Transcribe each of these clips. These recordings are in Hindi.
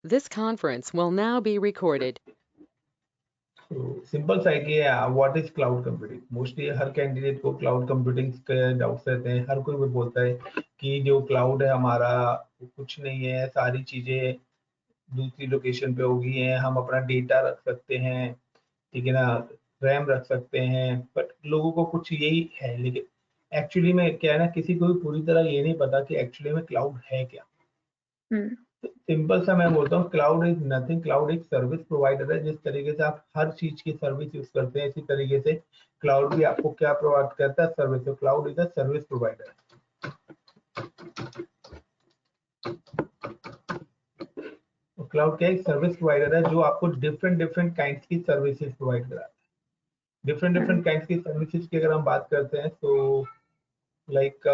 This conference will now be recorded. तो सिंपल सा है कि what is cloud computing. Mostly her candidate को क्लाउड कंप्यूटिंग के डाउट्स रहते हैं। हर कोई भी बोलता है कि जो क्लाउड है हमारा वो कुछ नहीं है, सारी चीजें दूसरी लोकेशन पे होगी हैं, हम अपना डेटा रख सकते हैं, ठीक है ना, रैम रख सकते हैं। बट लोगों को कुछ यही है, लेकिन एक्चुअली में क्या है ना, किसी को भी पूरी तरह ये नहीं पता कि एक्चुअली में क्लाउड है क्या। सिंपल सा मैं बोलता हूँ, क्लाउड इज नथिंग। क्लाउड एक सर्विस प्रोवाइडर है। जिस तरीके से आप हर चीज की सर्विस यूज करते हैं, इसी तरीके से क्लाउड भी आपको क्या प्रोवाइड करता है, सर्विस। तो cloud is a service provider. तो क्लाउड क्या एक सर्विस प्रोवाइडर है जो आपको डिफरेंट डिफरेंट काइंड्स की सर्विसेज प्रोवाइड कराता है। डिफरेंट डिफरेंट काइंड्स की सर्विसेज की अगर हम बात करते हैं तो लाइक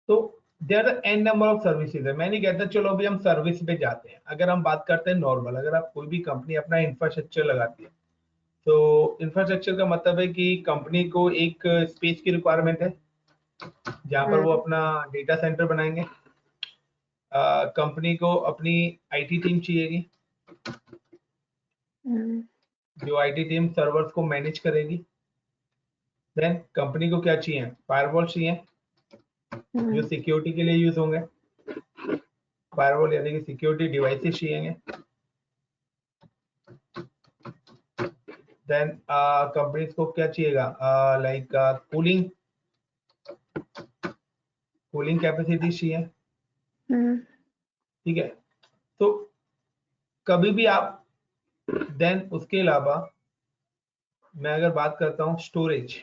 तो there are an number of services है। मैं नहीं कहता चलो अभी हम सर्विस पे जाते हैं। अगर हम बात करते हैं नॉर्मल, अगर आप कोई भी कंपनी अपना इंफ्रास्ट्रक्चर लगाती है, तो इंफ्रास्ट्रक्चर का मतलब है कि कंपनी को एक स्पेस की रिक्वायरमेंट है जहां पर वो अपना डेटा सेंटर बनाएंगे। कंपनी को अपनी आईटी टीम चाहिएगी, जो आईटी टीम सर्वर्स को मैनेज करेगी। देन कंपनी को क्या चाहिए, फायरवॉल चाहिए जो सिक्योरिटी के लिए यूज होंगे। फायरवॉल यानी कि सिक्योरिटी डिवाइसेस चाहिए। देन कंपनीज को क्या चाहिएगा, लाइक कूलिंग कैपेसिटी चाहिए, ठीक है। तो कभी भी आप, देन उसके अलावा मैं अगर बात करता हूँ स्टोरेज,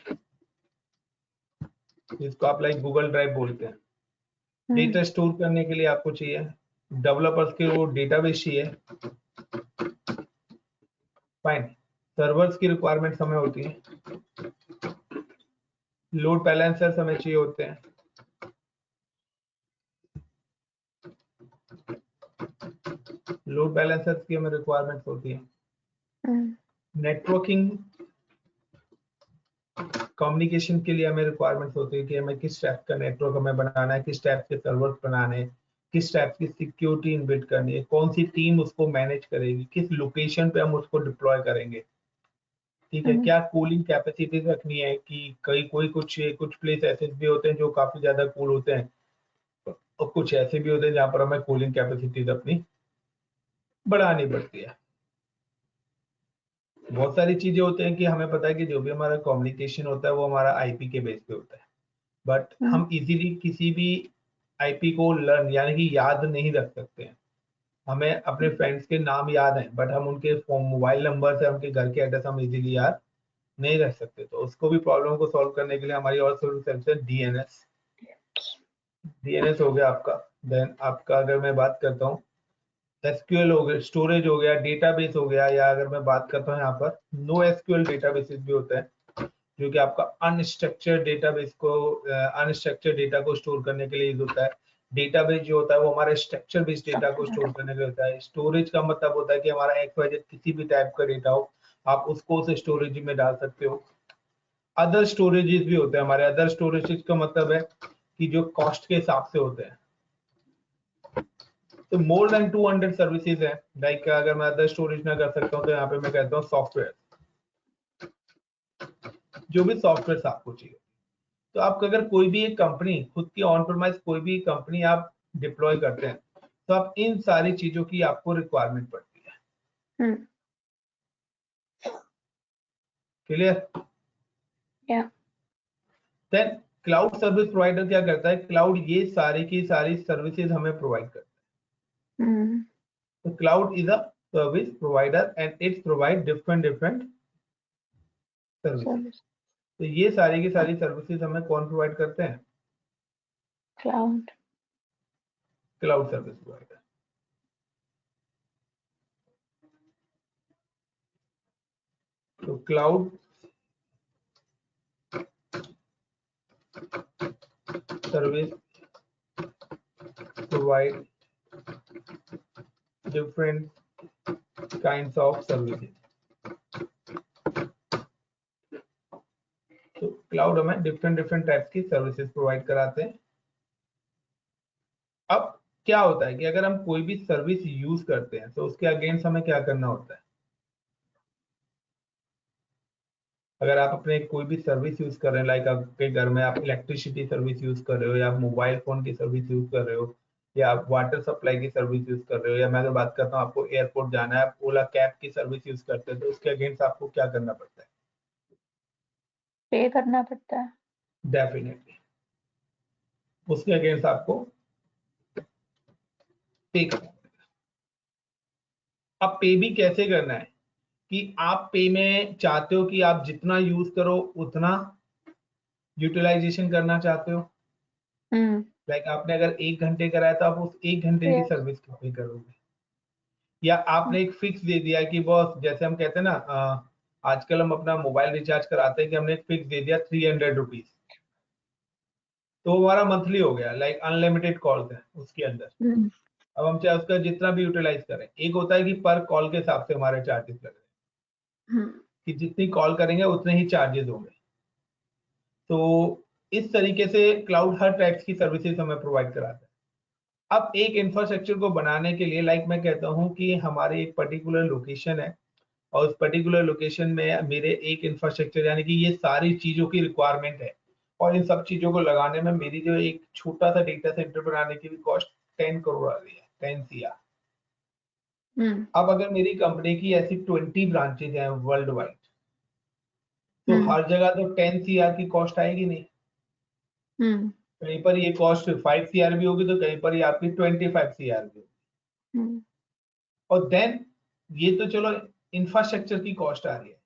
जिसको आप लाइक गूगल ड्राइव बोलते हैं, डेटा स्टोर करने के लिए आपको चाहिए। डेवलपर्स के वो डेटाबेस चाहिए, फाइन। सर्वर्स की रिक्वायरमेंट हमें होती है, लोड बैलेंसर्स हमें चाहिए होते हैं, लोड बैलेंसर्स की हमें रिक्वायरमेंट होती है। नेटवर्किंग कम्युनिकेशन के लिए हमें रिक्वायरमेंट होती है कि हमें किस टाइप का नेटवर्क हमें बनाना है, किस टाइप के सर्वर्स बनाने हैं, किस टाइप की सिक्योरिटी इनबिल्ट करनी है, कौन सी टीम उसको मैनेज करेगी, किस लोकेशन पे हम उसको डिप्लॉय करेंगे, ठीक है। क्या कूलिंग कैपेसिटीज रखनी है कि कुछ प्लेस ऐसे भी होते हैं जो काफी ज्यादा कूल होते हैं, और कुछ ऐसे भी होते हैं जहां पर हमें कूलिंग कैपेसिटीज अपनी बढ़ानी पड़ती है। बहुत सारी चीजें होते हैं कि हमें पता है कि जो भी हमारा कम्युनिकेशन होता है वो हमारा आईपी के बेस पे होता है, बट हम इजीली किसी भी आईपी को लर्न यानी कि याद नहीं रख सकते हैं। हमें अपने फ्रेंड्स के नाम याद हैं, बट हम उनके मोबाइल नंबर से उनके घर के एड्रेस हम इजीली याद नहीं रख सकते। तो उसको भी प्रॉब्लम को सॉल्व करने के लिए हमारी और सर्विस है डीएनएस। डीएनएस हो गया आपका। देन आपका अगर मैं बात करता हूँ एसक्यूएल हो गया, स्टोरेज हो गया, डेटाबेस हो गया, या अगर मैं बात करता हूँ यहाँ पर नो एसक्यूएल डेटाबेसेस भी होता है जो कि आपका अनस्ट्रक्चर्ड डेटाबेस को अनस्ट्रक्चर्ड डेटा को स्टोर करने के लिए यूज होता है। डेटाबेस जो होता है वो हमारे स्ट्रक्चर बेस्ड डेटा को स्टोर करने के लिए होता है। स्टोरेज का मतलब होता है कि हमारा XYZ किसी भी टाइप का डेटा हो, आप उसको उस स्टोरेज में डाल सकते हो। अदर स्टोरेजेस भी होते हैं हमारे। अदर स्टोरेजेस का मतलब है कि जो कॉस्ट के हिसाब से होते हैं। तो मोर देन 200 सर्विसेज है। लाइक अगर मैं अदर स्टोरेज ना कर सकता हूँ तो यहाँ पे मैं कहता हूँ सॉफ्टवेयर, जो भी सॉफ्टवेयर आपको चाहिए। तो आप अगर कोई भी एक कंपनी खुद की ऑन प्रेमाइज कोई भी कंपनी आप डिप्लॉय करते हैं तो आप इन सारी चीजों की आपको रिक्वायरमेंट पड़ती है। Clear? Then cloud service provider क्या करता है? क्लाउड ये सारी की सारी सर्विसेज हमें प्रोवाइड करता है। तो cloud is a service provider and it's provide different services. तो ये सारी की सारी सर्विसेज हमें कौन प्रोवाइड करते हैं? Cloud service provider. तो cloud service provide different kinds of services. तो क्लाउड हमें डिफरेंट टाइप्स की सर्विसेज प्रोवाइड कराते हैं। अब क्या होता है कि अगर हम कोई भी सर्विस यूज करते हैं तो उसके अगेंस्ट हमें क्या करना होता है? अगर आप अपने कोई भी सर्विस यूज कर रहे हैं, लाइक आपके घर में आप इलेक्ट्रिसिटी सर्विस यूज कर रहे हो, या आप मोबाइल फोन की सर्विस यूज कर रहे हो, या आप वाटर सप्लाई की सर्विस यूज कर रहे हो, या मैं अगर बात करता हूँ आपको एयरपोर्ट जाना है, आप ओला कैब की सर्विस यूज करते हैं, तो उसके अगेंस्ट आपको क्या करना पड़ता है? पे करना पड़ता है। डेफिनेटली उसके अगेंस्ट आपको पे करना पड़ेगा। अब पे भी कैसे करना है कि आप पे में चाहते हो कि आप जितना यूज करो उतना यूटिलाइजेशन करना चाहते हो। लाइक आपने अगर 1 घंटे कराया तो आप उस 1 घंटे की सर्विस को पे करोगे, या आपने एक फिक्स दे दिया कि बॉस, जैसे हम कहते हैं ना, आजकल हम अपना मोबाइल रिचार्ज कराते हैं कि हमने एक फिक्स दे दिया 300 रुपीज, तो हमारा मंथली हो गया, लाइक अनलिमिटेड कॉल्स है उसके अंदर। अब हम चाहे उसका जितना भी यूटिलाइज करें। एक होता है कि पर कॉल के हिसाब से हमारे चार्जेस लग रहे हैं कि जितनी कॉल करेंगे उतने ही चार्जेस होंगे। तो इस तरीके से क्लाउड हर टाइप्स की सर्विसेज हमें प्रोवाइड कराता है। अब एक इंफ्रास्ट्रक्चर को बनाने के लिए, लाइक मैं कहता हूं कि हमारी एक पर्टिकुलर लोकेशन है और उस पर्टिकुलर लोकेशन में मेरे एक इंफ्रास्ट्रक्चर, यानी कि ये सारी चीजों की रिक्वायरमेंट है, और इन सब चीजों को लगाने में मेरी जो एक छोटा सा डेटा सेंटर बनाने की भी कॉस्ट 10 करोड़ आ रही है, 10 CR। अब अगर मेरी कंपनी की ऐसी 20 ब्रांचेज हैं वर्ल्ड वाइड, तो हर जगह तो 10 CR की कॉस्ट आएगी नहीं। कहीं पर ये कॉस्ट 5 CR भी होगी, तो कहीं पर ये आपकी 25 CR भी होगी। और देन ये तो चलो इंफ्रास्ट्रक्चर की कॉस्ट आ रही है,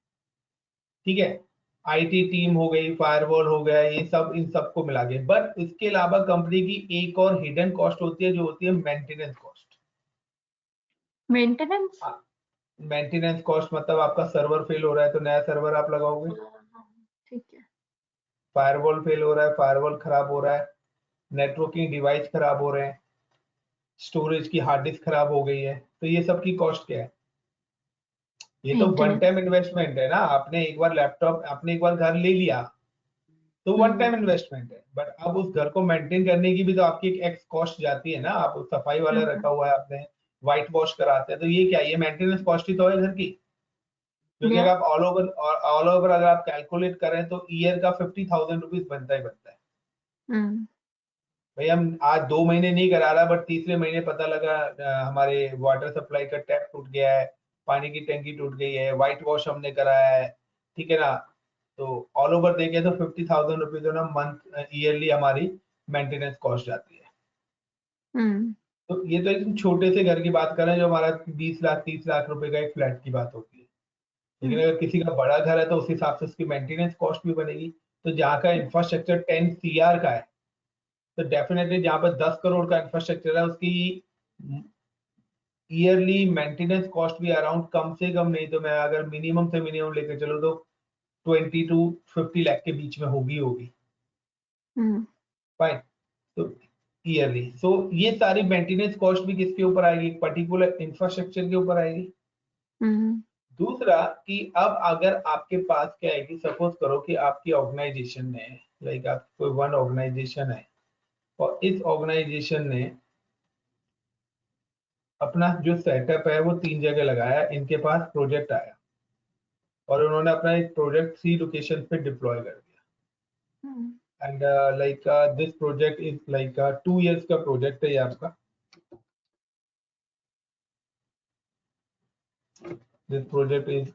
ठीक है, IT टीम हो गई, फायरवॉल हो गया, ये सब इन सबको मिला के। बट इसके अलावा कंपनी की एक और हिडन कॉस्ट होती है, जो होती है मेंटेनेंस कॉस्ट। मेंटेनेंस कॉस्ट मतलब आपका सर्वर फेल हो रहा है तो नया सर्वर आप लगाओगे, ठीक है। फायरवॉल फेल हो रहा है, फायरवॉल खराब हो रहा है, नेटवर्किंग डिवाइस खराब हो रहे हैं, स्टोरेज की हार्ड डिस्क खराब हो गई है, तो ये सब की कॉस्ट क्या है? ये तो वन टाइम इन्वेस्टमेंट है ना। आपने एक बार लैपटॉप, आपने एक बार घर ले लिया तो वन टाइम इन्वेस्टमेंट है, बट अब उस घर को मेंटेन करने की भी तो आपकी एक एक्स कॉस्ट जाती है ना। आप सफाई वाला रखा हुआ है आपने, व्हाइट वॉश कराते हैं, तो ये क्या, ये मेंटेनेंस कॉस्ट ही तो है घर की। क्योंकि अगर आप ऑल ओवर अगर आप कैलकुलेट करें तो ईयर का 50,000 रुपीज बनता ही बनता है। भाई हम आज 2 महीने नहीं करा रहा, बट तीसरे महीने पता लगा हमारे वाटर सप्लाई का टैप टूट गया है, पानी की टंकी टूट गई है, व्हाइट वॉश हमने कराया है, ठीक है ना। तो ऑल ओवर देखे तो 50,000 रुपीज ना मंथ ईयरली हमारी मेंटेनेंस कॉस्ट जाती है। तो ये तो एक छोटे से घर की बात करें जो हमारा 20 लाख 30 लाख रुपए का एक फ्लैट की बात होती है। लेकिन अगर किसी का बड़ा घर है तो उस हिसाब से उसकी मेंटेनेंस कॉस्ट भी बनेगी। तो जहाँ का इंफ्रास्ट्रक्चर 10 CR का है, तो डेफिनेटली जहाँ पर 10 करोड़ का इंफ्रास्ट्रक्चर है, उसकी ईयरली मेंटेनेंस कॉस्ट भी अराउंड, कम से कम नहीं तो मैं अगर मिनिमम से मिनिमम लेकर चलो तो 20 to 50 लाख के बीच में होगी। फाइन। तो ईयरली। सो ये सारी मेंटेनेंस कॉस्ट भी किसके ऊपर आएगी, पर्टिकुलर इंफ्रास्ट्रक्चर के ऊपर आएगी। दूसरा कि अब अगर आपके पास क्या है कि सपोज करो कि आपकी ऑर्गेनाइजेशन ने, लाइक आप कोई वन ऑर्गेनाइजेशन है और इस ऑर्गेनाइजेशन ने अपना जो सेटअप है वो 3 जगह लगाया, इनके पास प्रोजेक्ट आया और उन्होंने अपना एक प्रोजेक्ट 3 लोकेशन पे डिप्लॉय कर दिया। And like this project is like 2 years का प्रोजेक्ट है ये आपका। This project is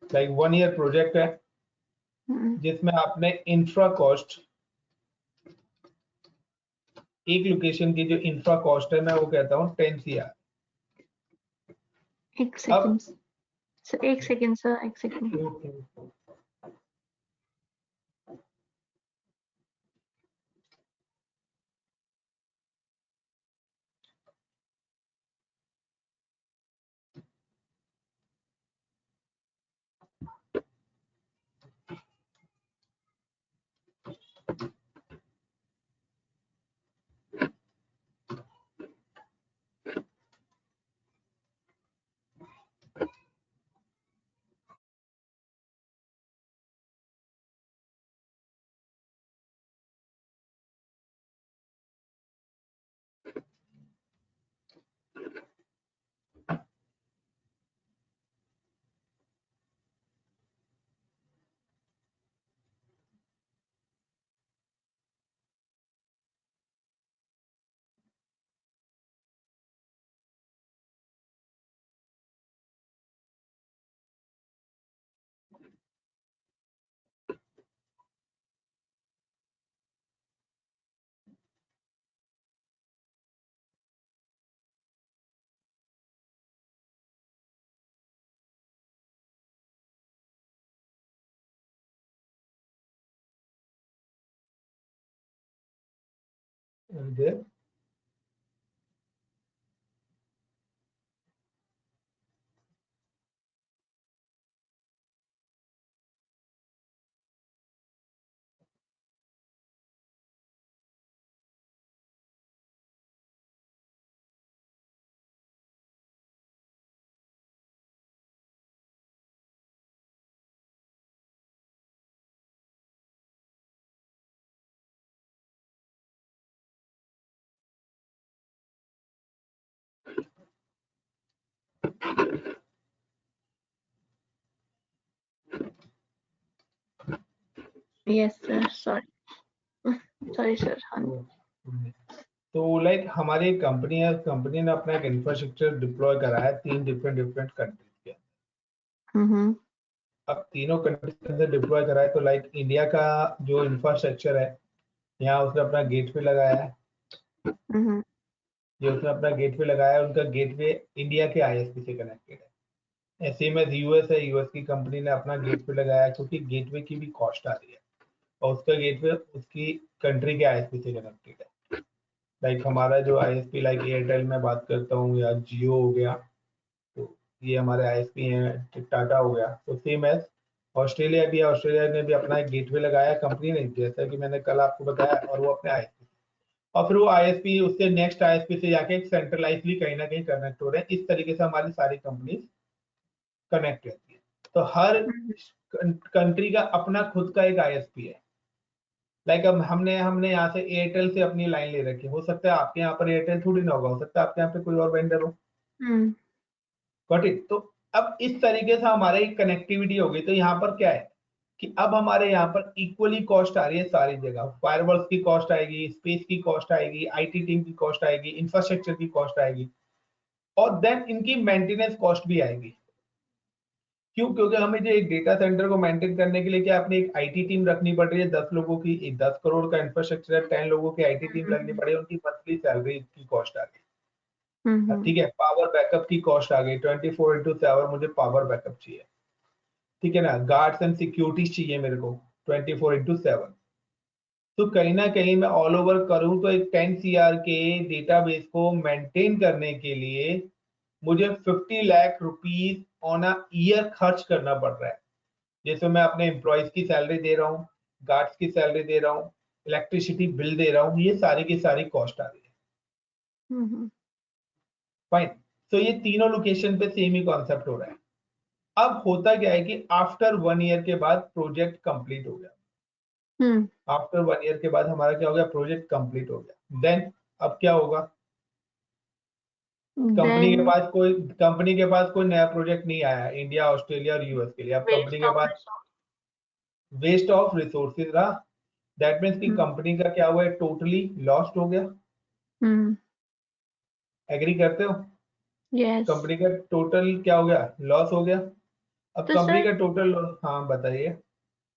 like 1 year project है जिसमें आपने इंफ्रा कॉस्ट, एक लोकेशन की जो इंफ्रा कॉस्ट है मैं वो कहता हूँ 10 CR। एक सेकंड सर, एक second. there yes sir, sorry sir. हाँ तो लाइक हमारी एक कंपनी है, कंपनी ने अपना एक इंफ्रास्ट्रक्चर डिप्लॉय करा है 3 डिफरेंट कंट्रीज के। अब तीनों कंट्रीज के अंदर डिप्लॉय करा है तो लाइक इंडिया का जो इंफ्रास्ट्रक्चर है यहाँ उसने अपना गेटवे लगाया है। ये उसने अपना गेटवे लगाया है, उनका गेटवे इंडिया के ISP से कनेक्टेड है। ऐसे में यूएस है, यूएस की कंपनी ने अपना गेटवे लगाया क्योंकि गेटवे की भी कॉस्ट आ रही है और उसका गेटवे उसकी कंट्री के ISP से कनेक्टेड है। लाइक हमारा जो ISP लाइक एयरटेल में बात करता हूँ या जियो हो गया, तो ये हमारे ISP हैं, टाटा हो गया। तो सेम एज ऑस्ट्रेलिया भी है, ऑस्ट्रेलिया ने भी अपना एक गेटवे लगाया कंपनी ने, जैसा कि मैंने कल आपको बताया, और वो अपने ISP और फिर वो ISP उससे नेक्स्ट ISP से जाके एक सेंट्रलाइजली कहीं ना कहीं कनेक्ट हो रहे हैं। इस तरीके से हमारी सारी कंपनी कनेक्ट रहती है। तो हर कंट्री का अपना खुद का एक ISP है। लाइक अब हमने यहाँ से एयरटेल से अपनी लाइन ले रखी है, हो सकता है आपके यहाँ पर एयरटेल थोड़ी ना होगा, हो सकता है आपके यहाँ पे कोई और वेंडर हो। Got it. तो अब इस तरीके से हमारी कनेक्टिविटी हो गई। तो यहाँ पर क्या है कि अब हमारे यहाँ पर इक्वली कॉस्ट आ रही है सारी जगह। फायरवॉल्स की कॉस्ट आएगी, स्पेस की कॉस्ट आएगी, IT टीम की कॉस्ट आएगी, इंफ्रास्ट्रक्चर की कॉस्ट आएगी और देन इनकी मेंटेनेंस कॉस्ट भी आएगी। क्यों? क्योंकि हमें जो एक डेटा सेंटर को मेंटेन करने के लिए क्या अपनी एक IT टीम रखनी पड़ रही है 10 लोगों की। 10 करोड़ का इंफ्रास्ट्रक्चर है, 10 लोगों की IT टीम लगनी पड़ी, उनकी मंथली सैलरी की कॉस्ट आ गई। ठीक है, पावर बैकअप की कॉस्ट आ गई, 24/7 मुझे पावर बैकअप चाहिए। ठीक है ना, गार्ड्स एंड सिक्योरिटी चाहिए मेरे को 24/7। तो कहीं ना कहीं मैं ऑल ओवर करूं तो एक 10 CR के डेटाबेस को मेंटेन करने के लिए मुझे 50 lakh rupees on a year खर्च करना पड़ रहा है। जैसे मैं अपने एम्प्लॉयज की सैलरी दे रहा हूँ, गार्ड्स की सैलरी दे रहा हूँ, इलेक्ट्रिसिटी बिल दे रहा हूँ, ये सारी की सारी कॉस्ट आ रही है। फाइन। तो ये तीनों लोकेशन पे सेम ही कॉन्सेप्ट हो रहा है। अब होता क्या है कि आफ्टर 1 ईयर के बाद प्रोजेक्ट कंप्लीट हो गया। आफ्टर 1 ईयर के बाद हमारा क्या हो गया, प्रोजेक्ट कंप्लीट हो गया। देन अब क्या होगा, कंपनी के पास कोई नया प्रोजेक्ट नहीं आया इंडिया, ऑस्ट्रेलिया और यूएस के लिए। अब कंपनी के पास वेस्ट ऑफ रिसोर्सेज रहा। दैट मीन्स कि कंपनी का क्या हुआ है, टोटली लॉस्ट हो गया। एग्री करते हो? यस। कंपनी का टोटल क्या हो गया, लॉस हो गया। अब तो कंपनी सर, का टोटल लॉस, हाँ बताइए।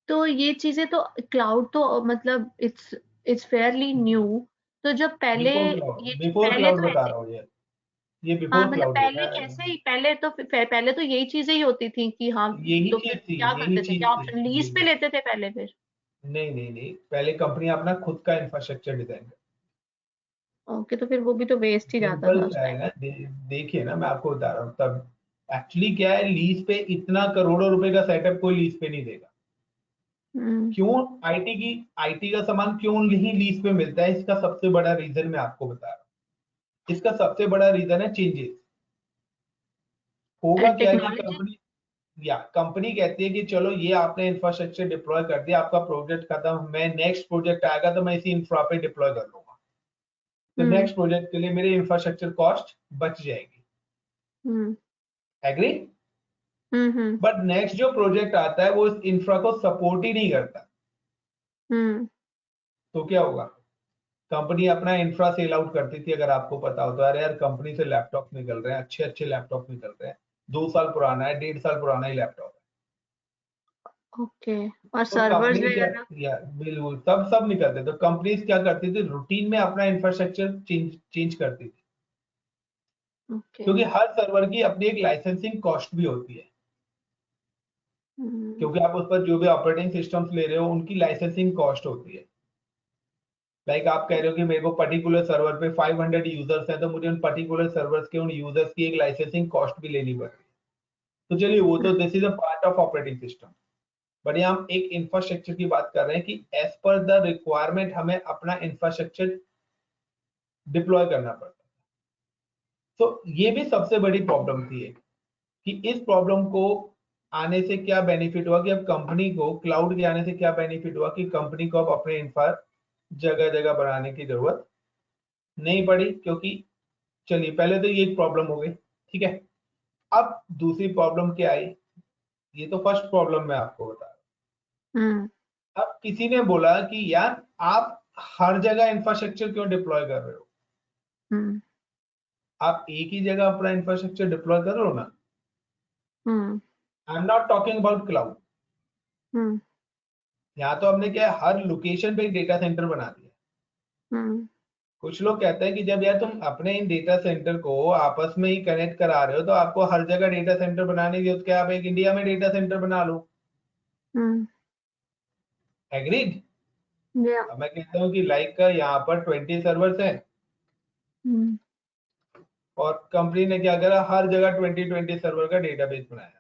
तो ये चीजें तो क्लाउड तो मतलब इट्स फेयरली न्यू। तो जब पहले बिफोर पहले क्लाउड तो बता ऐसे, रहा हूँ ये हाँ बिफोर मतलब क्लाउड पहले है। कैसे ही, पहले तो चीजें ही होती थी कि हाँ। यही तो चीज फिर थी, क्या यही करते थे, चीज क्या थी ऑप्शन लीज पे लेते थे पहले फिर? नहीं नहीं नहीं, पहले कंपनी अपना खुद का इंफ्रास्ट्रक्चर डिजाइन कर। ओके, तो फिर वो भी तो वेस्ट ही जाता सिंपल था उस सा है टाइम। ना, देखिए ना, मैं आपको बता रहा हूँ तब एक्चुअली क्या है, लीज पे इतना करोड़ों रुपए का सेटअप कोई लीज पे नहीं देगा। क्यों? आईटी का सामान क्यों नहीं लीज पे मिलता है, इसका सबसे बड़ा रीजन मैं आपको बता रहा हूँ। इसका सबसे बड़ा रीजन है चेंजेस। होगा क्या है कि टेक्नोलॉजी। कंपनी कहती है कि चलो ये आपने इंफ्रास्ट्रक्चर डिप्लॉय कर दिया, आपका प्रोजेक्ट खत्म, मैं नेक्स्ट प्रोजेक्ट आएगा तो मैं इसी इंफ्रा पे डिप्लॉय कर लूंगा। तो नेक्स्ट प्रोजेक्ट के लिए मेरी इंफ्रास्ट्रक्चर कॉस्ट बच जाएगी। एग्री? बट नेक्स्ट जो प्रोजेक्ट आता है वो इस इंफ्रा को सपोर्ट ही नहीं करता। तो क्या होगा, कंपनी अपना इंफ्रा सेल आउट करती थी, अगर आपको पता हो तो। अरे यार, कंपनी से लैपटॉप निकल रहे हैं, अच्छे अच्छे लैपटॉप निकल रहे हैं, 2 साल पुराना है, 1.5 साल पुराना ही लैपटॉप है। ओके। और तो सर्वर्स कंपनी क्या, वगैरह? या बिल्कुल सब निकलते। तो कंपनीज क्या करती थी, रूटीन में अपना इंफ्रास्ट्रक्चर चेंज करती थी। ओके। क्योंकि हर सर्वर की अपनी एक लाइसेंसिंग कॉस्ट भी होती है। क्योंकि आप उस पर जो भी ऑपरेटिंग सिस्टम्स ले रहे हो उनकी लाइसेंसिंग कॉस्ट होती है। लाइक आप कह रहे हो कि मेरे को पर्टिकुलर सर्वर पे 500 यूजर्स हैं, तो मुझे उन पर्टिकुलर सर्वर्स के उन यूजर्स की एक लाइसेंसिंग कॉस्ट भी लेनी पड़ रही है। तो चलिए, वो तो this is a part of operating system. But यहाँ हम एक इंफ्रास्ट्रक्चर की बात कर रहे हैं कि एज पर द रिक्वायरमेंट हमें अपना इंफ्रास्ट्रक्चर डिप्लॉय करना पड़ता है। तो ये भी सबसे बड़ी प्रॉब्लम थी कि इस प्रॉब्लम को आने से क्या बेनिफिट हुआ, कि अब कंपनी को क्लाउड के आने से क्या बेनिफिट हुआ, कि कंपनी को अब अपने इंफ्रा जगह जगह बनाने की जरूरत नहीं पड़ी। क्योंकि चलिए, पहले तो ये एक प्रॉब्लम हो गई, ठीक है। अब दूसरी प्रॉब्लम क्या आई, ये तो फर्स्ट प्रॉब्लम मैं आपको बता रहा हूँ। अब किसी ने बोला कि यार, आप हर जगह इंफ्रास्ट्रक्चर क्यों डिप्लॉय कर रहे हो? आप एक ही जगह अपना इंफ्रास्ट्रक्चर डिप्लॉय कर रहे हो ना। I am not talking about cloud. यहाँ तो हमने क्या है, हर लोकेशन पे एक डेटा सेंटर बना दिया। कुछ लोग कहते हैं कि जब यार तुम अपने इन डेटा सेंटर को आपस में ही कनेक्ट करा रहे हो तो आपको हर जगह डेटा सेंटर बनाने की जरूरत क्या, आप एक इंडिया में डेटा सेंटर बना लो। एग्रीड? अब मैं कहता हूँ कि लाइक का यहाँ पर 20 सर्वर्स हैं, और कंपनी ने क्या करा, हर जगह 20 सर्वर का डेटाबेस बनाया।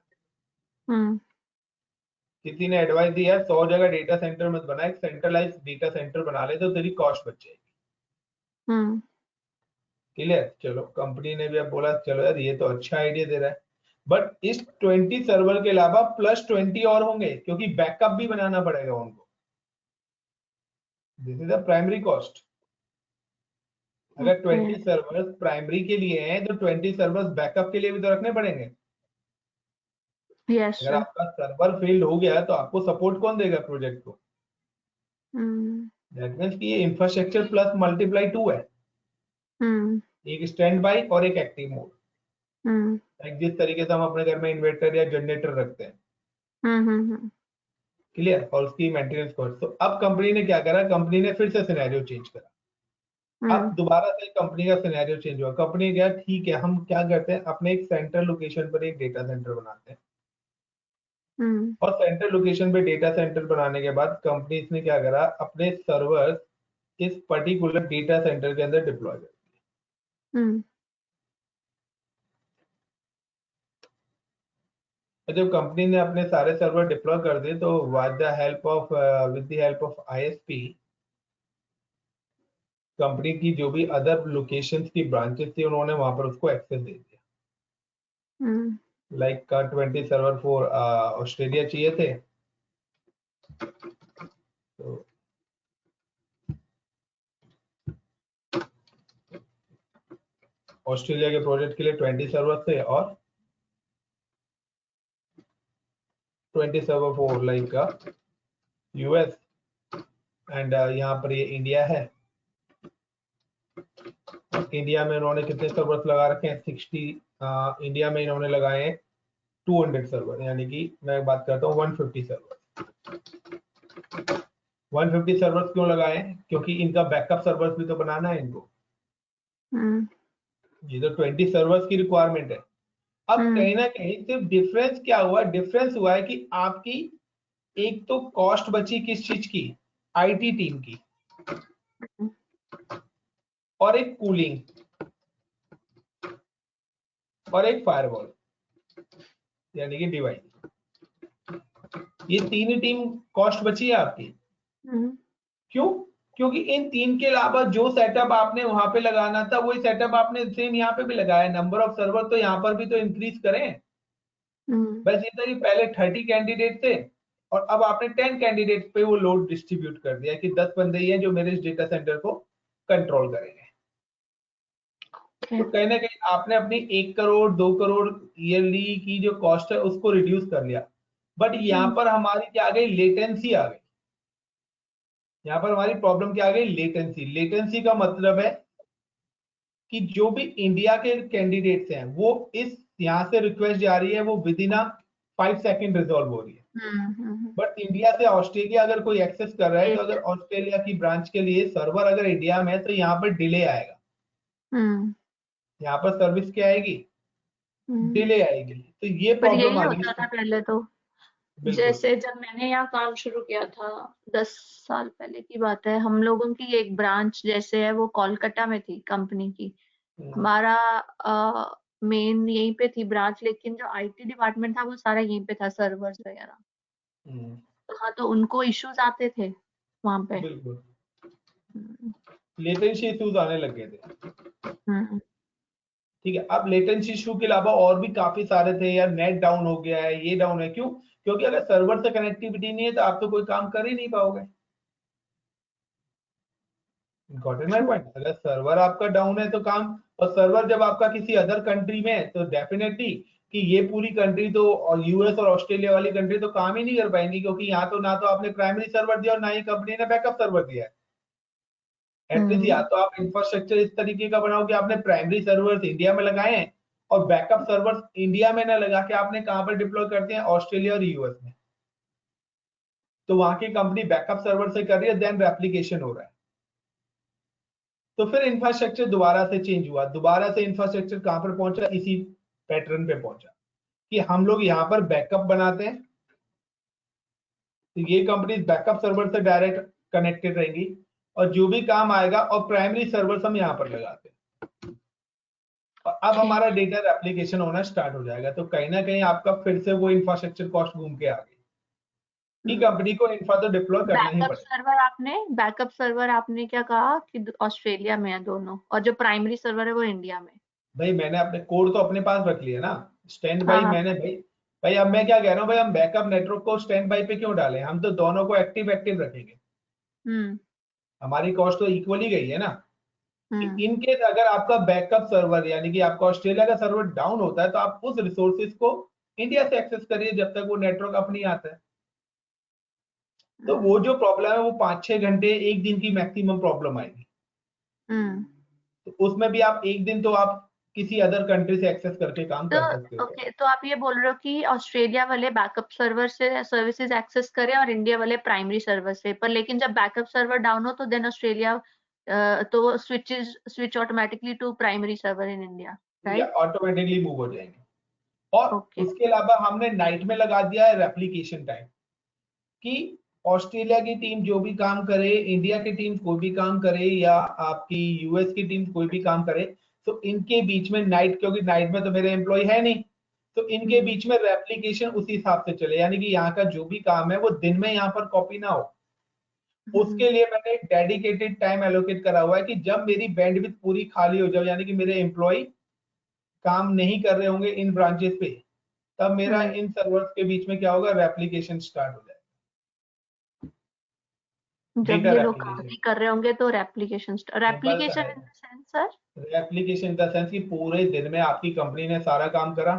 किसी ने एडवाइस दिया 100 जगह डेटा सेंटर मत बना, एक सेंट्रलाइज डेटा सेंटर बना ले तो तेरी कॉस्ट बच जाएगी। क्लियर? चलो, कंपनी ने भी अब बोला चलो यार, ये तो अच्छा आइडिया दे रहा है। बट इस 20 सर्वर के अलावा प्लस 20 और होंगे, क्योंकि बैकअप भी बनाना पड़ेगा उनको। This is the primary cost. अगर 20 सर्वर्स प्राइमरी के लिए हैं तो 20 सर्वर्स बैकअप के लिए भी तो रखने पड़ेंगे। यस अगर आपका सर्वर फेल्ड हो गया तो आपको सपोर्ट कौन देगा प्रोजेक्ट को? दैट मींस कि ये इंफ्रास्ट्रक्चर प्लस मल्टीप्लाई 2 है। एक स्टैंड बाय और एक एक्टिव मोड। लाइक जिस तरीके से हम अपने घर में इन्वर्टर या जनरेटर रखते हैं। क्लियर? और उसकी मेंटेनेंस कॉस्ट। तो अब कंपनी ने क्या करा, कंपनी ने फिर से सिनेरियो चेंज करा। अब दोबारा से कंपनी का सिनेरियो चेंज हुआ। कंपनी क्या, ठीक है, हम क्या करते हैं, अपने एक सेंट्रल लोकेशन पर एक डेटा सेंटर बनाते हैं। और सेंट्रल लोकेशन पे डेटा सेंटर बनाने के बाद कंपनी ने क्या करा, अपने सर्वर इस पर्टिकुलर डेटा सेंटर के अंदर डिप्लॉय कर दिए। जब कंपनी ने अपने सारे सर्वर डिप्लॉय कर दिए तो with the help of ISP company की जो भी अदर लोकेशंस की ब्रांचेस थी उन्होंने वहां पर उसको एक्सेस दे दिया। लाइक 20 सर्वर फॉर ऑस्ट्रेलिया चाहिए थे, तो ऑस्ट्रेलिया के प्रोजेक्ट के लिए 20 सर्वर थे और 20 server for like US and यहाँ पर ये इंडिया है। इंडिया में इन्होंने कितने सर्वर्स लगा रखे हैं? 60। इंडिया में इन्होंने लगाए हैं 200 सर्वर, यानी कि मैं बात करता हूँ 150 सर्वर। 150 सर्वर्स क्यों लगाए हैं? क्योंकि इनका बैकअप सर्वर्स भी तो बनाना है इनको। ये तो 20 सर्वर्स की रिक्वायरमेंट है। अब कहीं ना कहीं सिर्फ डिफरेंस क्या हुआ? डिफरेंस हुआ है कि आपकी एक तो कॉस्ट बची किस चीज की? आईटी टीम की, और एक कूलिंग, और एक फायरवॉल यानी कि डिवाइस। ये तीन टीम कॉस्ट बची है आपकी। क्यों? क्योंकि इन तीन के अलावा जो सेटअप आपने वहां पे लगाना था वही सेटअप आपने सेम यहाँ पे भी लगाया। नंबर ऑफ सर्वर तो यहाँ पर भी तो इंक्रीज करें। बस ये था कि पहले 30 कैंडिडेट थे और अब आपने 10 कैंडिडेट पे वो लोड डिस्ट्रीब्यूट कर दिया कि 10 बंदे ही हैं जो मेरे इस डेटा सेंटर को कंट्रोल करेंगे। तो कहीं ना कहीं आपने अपनी 1 करोड़ 2 करोड़ ईयरली की जो कॉस्ट है उसको रिड्यूस कर लिया। बट यहाँ पर हमारी क्या आ गई? लेटेंसी आ गई। यहाँ पर हमारी प्रॉब्लम क्या आ गई? लेटेंसी। लेटेंसी का मतलब है कि जो भी इंडिया के कैंडिडेट्स हैं वो इस यहाँ से रिक्वेस्ट जा रही है, वो विद इन 5 सेकंड रिजॉल्व हो रही है। बट इंडिया से ऑस्ट्रेलिया अगर कोई एक्सेस कर रहा है तो अगर ऑस्ट्रेलिया की ब्रांच के लिए सर्वर अगर इंडिया में है तो यहाँ पर डिले आएगा। यहाँ पर सर्विस क्या आएगी? डिले आएगी। तो ये प्रॉब्लम आ गई। होता था पहले तो। जैसे जब मैंने यहाँ काम शुरू किया था 10 साल पहले की बात है, हम लोगों की एक ब्रांच जैसे है वो कोलकाता में थी कंपनी की। हमारा मेन यहीं पे थी ब्रांच, लेकिन जो आईटी डिपार्टमेंट था वो सारा यहीं पे था, सर्वर्स वगैरह। हाँ, तो उनको इश्यूज आते थे वहां पे। बिल्कुल लेटेंसी इश्यूज आने लग गए थे। ठीक है, अब लेटेंसी इशू के अलावा और भी काफी सारे थे यार। नेट डाउन हो गया है, ये डाउन है। क्यों? क्योंकि अगर सर्वर से कनेक्टिविटी नहीं है तो आप तो कोई काम कर ही नहीं पाओगे। Got it my point? अगर सर्वर आपका डाउन है तो काम, और सर्वर जब आपका किसी अदर कंट्री में है तो डेफिनेटली कि ये पूरी कंट्री तो, और यूएस और ऑस्ट्रेलिया वाली कंट्री तो काम ही नहीं कर पाएंगी, क्योंकि यहाँ तो ना तो आपने प्राइमरी सर्वर दिया और ना ही कंपनी ने बैकअप सर्वर दिया है। एटलीस्ट या तो आप इंफ्रास्ट्रक्चर इस तरीके का बनाओ कि आपने प्राइमरी सर्वर्स इंडिया में लगाए हैं और बैकअप सर्वर्स इंडिया में ना लगा के आपने कहां पर डिप्लॉय करते हैं? ऑस्ट्रेलिया और यूएस में। तो वहां की कंपनी बैकअप सर्वर से कर रही है, देन रेप्लिकेशन हो रहा है। तो फिर इंफ्रास्ट्रक्चर दोबारा से चेंज हुआ। दोबारा से इंफ्रास्ट्रक्चर कहां पर पहुंचा? इसी पैटर्न पे पहुंचा कि हम लोग यहाँ पर बैकअप बनाते हैं, तो ये कंपनी बैकअप सर्वर से डायरेक्ट कनेक्टेड रहेंगी और जो भी काम आएगा, और प्राइमरी सर्वर हम यहाँ पर लगाते हैं, और अब हमारा डेटा एप्लीकेशन होना स्टार्ट हो जाएगा। तो कहीं ना कहीं आपका फिर से वो इंफ्रास्ट्रक्चर कॉस्ट घूम के आ गई कि कंपनी को इंफ्रा तो डिप्लॉय करना ही पड़ेगा। बैकअप सर्वर आपने क्या कहा कि ऑस्ट्रेलिया में है दोनों, और जो प्राइमरी सर्वर है वो इंडिया में? भाई मैंने अपने कोड तो अपने पास रख लिया ना, स्टैंड बाई मैंने भाई अब मैं क्या कह रहा हूँ भाई, हम बैकअप नेटवर्क को स्टैंड बाई पे क्यों डालें? हम तो दोनों को एक्टिव रखेंगे। हमारी कॉस्ट तो इक्वली गई है ना। इनकेस अगर आपका बैकअप सर्वर यानी कि आपका ऑस्ट्रेलिया का सर्वर डाउन होता है तो आप उस रिसोर्सेज को इंडिया से एक्सेस करिए जब तक वो नेटवर्क अपनी आता है। तो वो जो प्रॉब्लम है वो 5-6 घंटे एक दिन की मैक्सिमम प्रॉब्लम आएगी। तो उसमें भी आप एक दिन तो आप किसी अदर कंट्री से एक्सेस करके काम कर सकते हो। ओके, तो आप ये बोल रहे हो कि ऑस्ट्रेलिया वाले बैकअप सर्वर से सर्विसेज एक्सेस करें और इंडिया वाले प्राइमरी सर्वर से, पर लेकिन जब बैकअप सर्वर डाउन हो तो देन ऑस्ट्रेलिया तो switch automatically to primary server in India, right? Automatically move हो जाएंगे। और उसके अलावा हमने नाइट में लगा दिया है रेप्लिकेशन टाइम, कि ऑस्ट्रेलिया की टीम जो भी काम करे, इंडिया की टीम कोई भी काम करे, या आपकी यूएस की टीम कोई भी काम करे, तो इनके बीच में नाइट, क्योंकि नाइट में तो मेरे एम्प्लॉय है नहीं, तो इनके बीच में रेप्लिकेशन उसी हिसाब से चले, यानी कि यहाँ का जो भी काम है वो दिन में यहाँ पर कॉपी ना हो, उसके लिए मैंने एक डेडिकेटेड टाइम एलोकेट करा हुआ है कि जब मेरी बैंडविड्थ पूरी खाली हो जाए, यानी कि मेरे एम्प्लॉय काम नहीं कर रहे होंगे इन ब्रांचेस पे, तब मेरा इन सर्वर्स के बीच में क्या होगा, रेप्लिकेशन स्टार्ट हो जाएगा। जब ये लोग काम नहीं कर रहे होंगे तो replication in the sense sir, replication in the sense कि पूरे दिन में आपकी कंपनी ने सारा काम करा।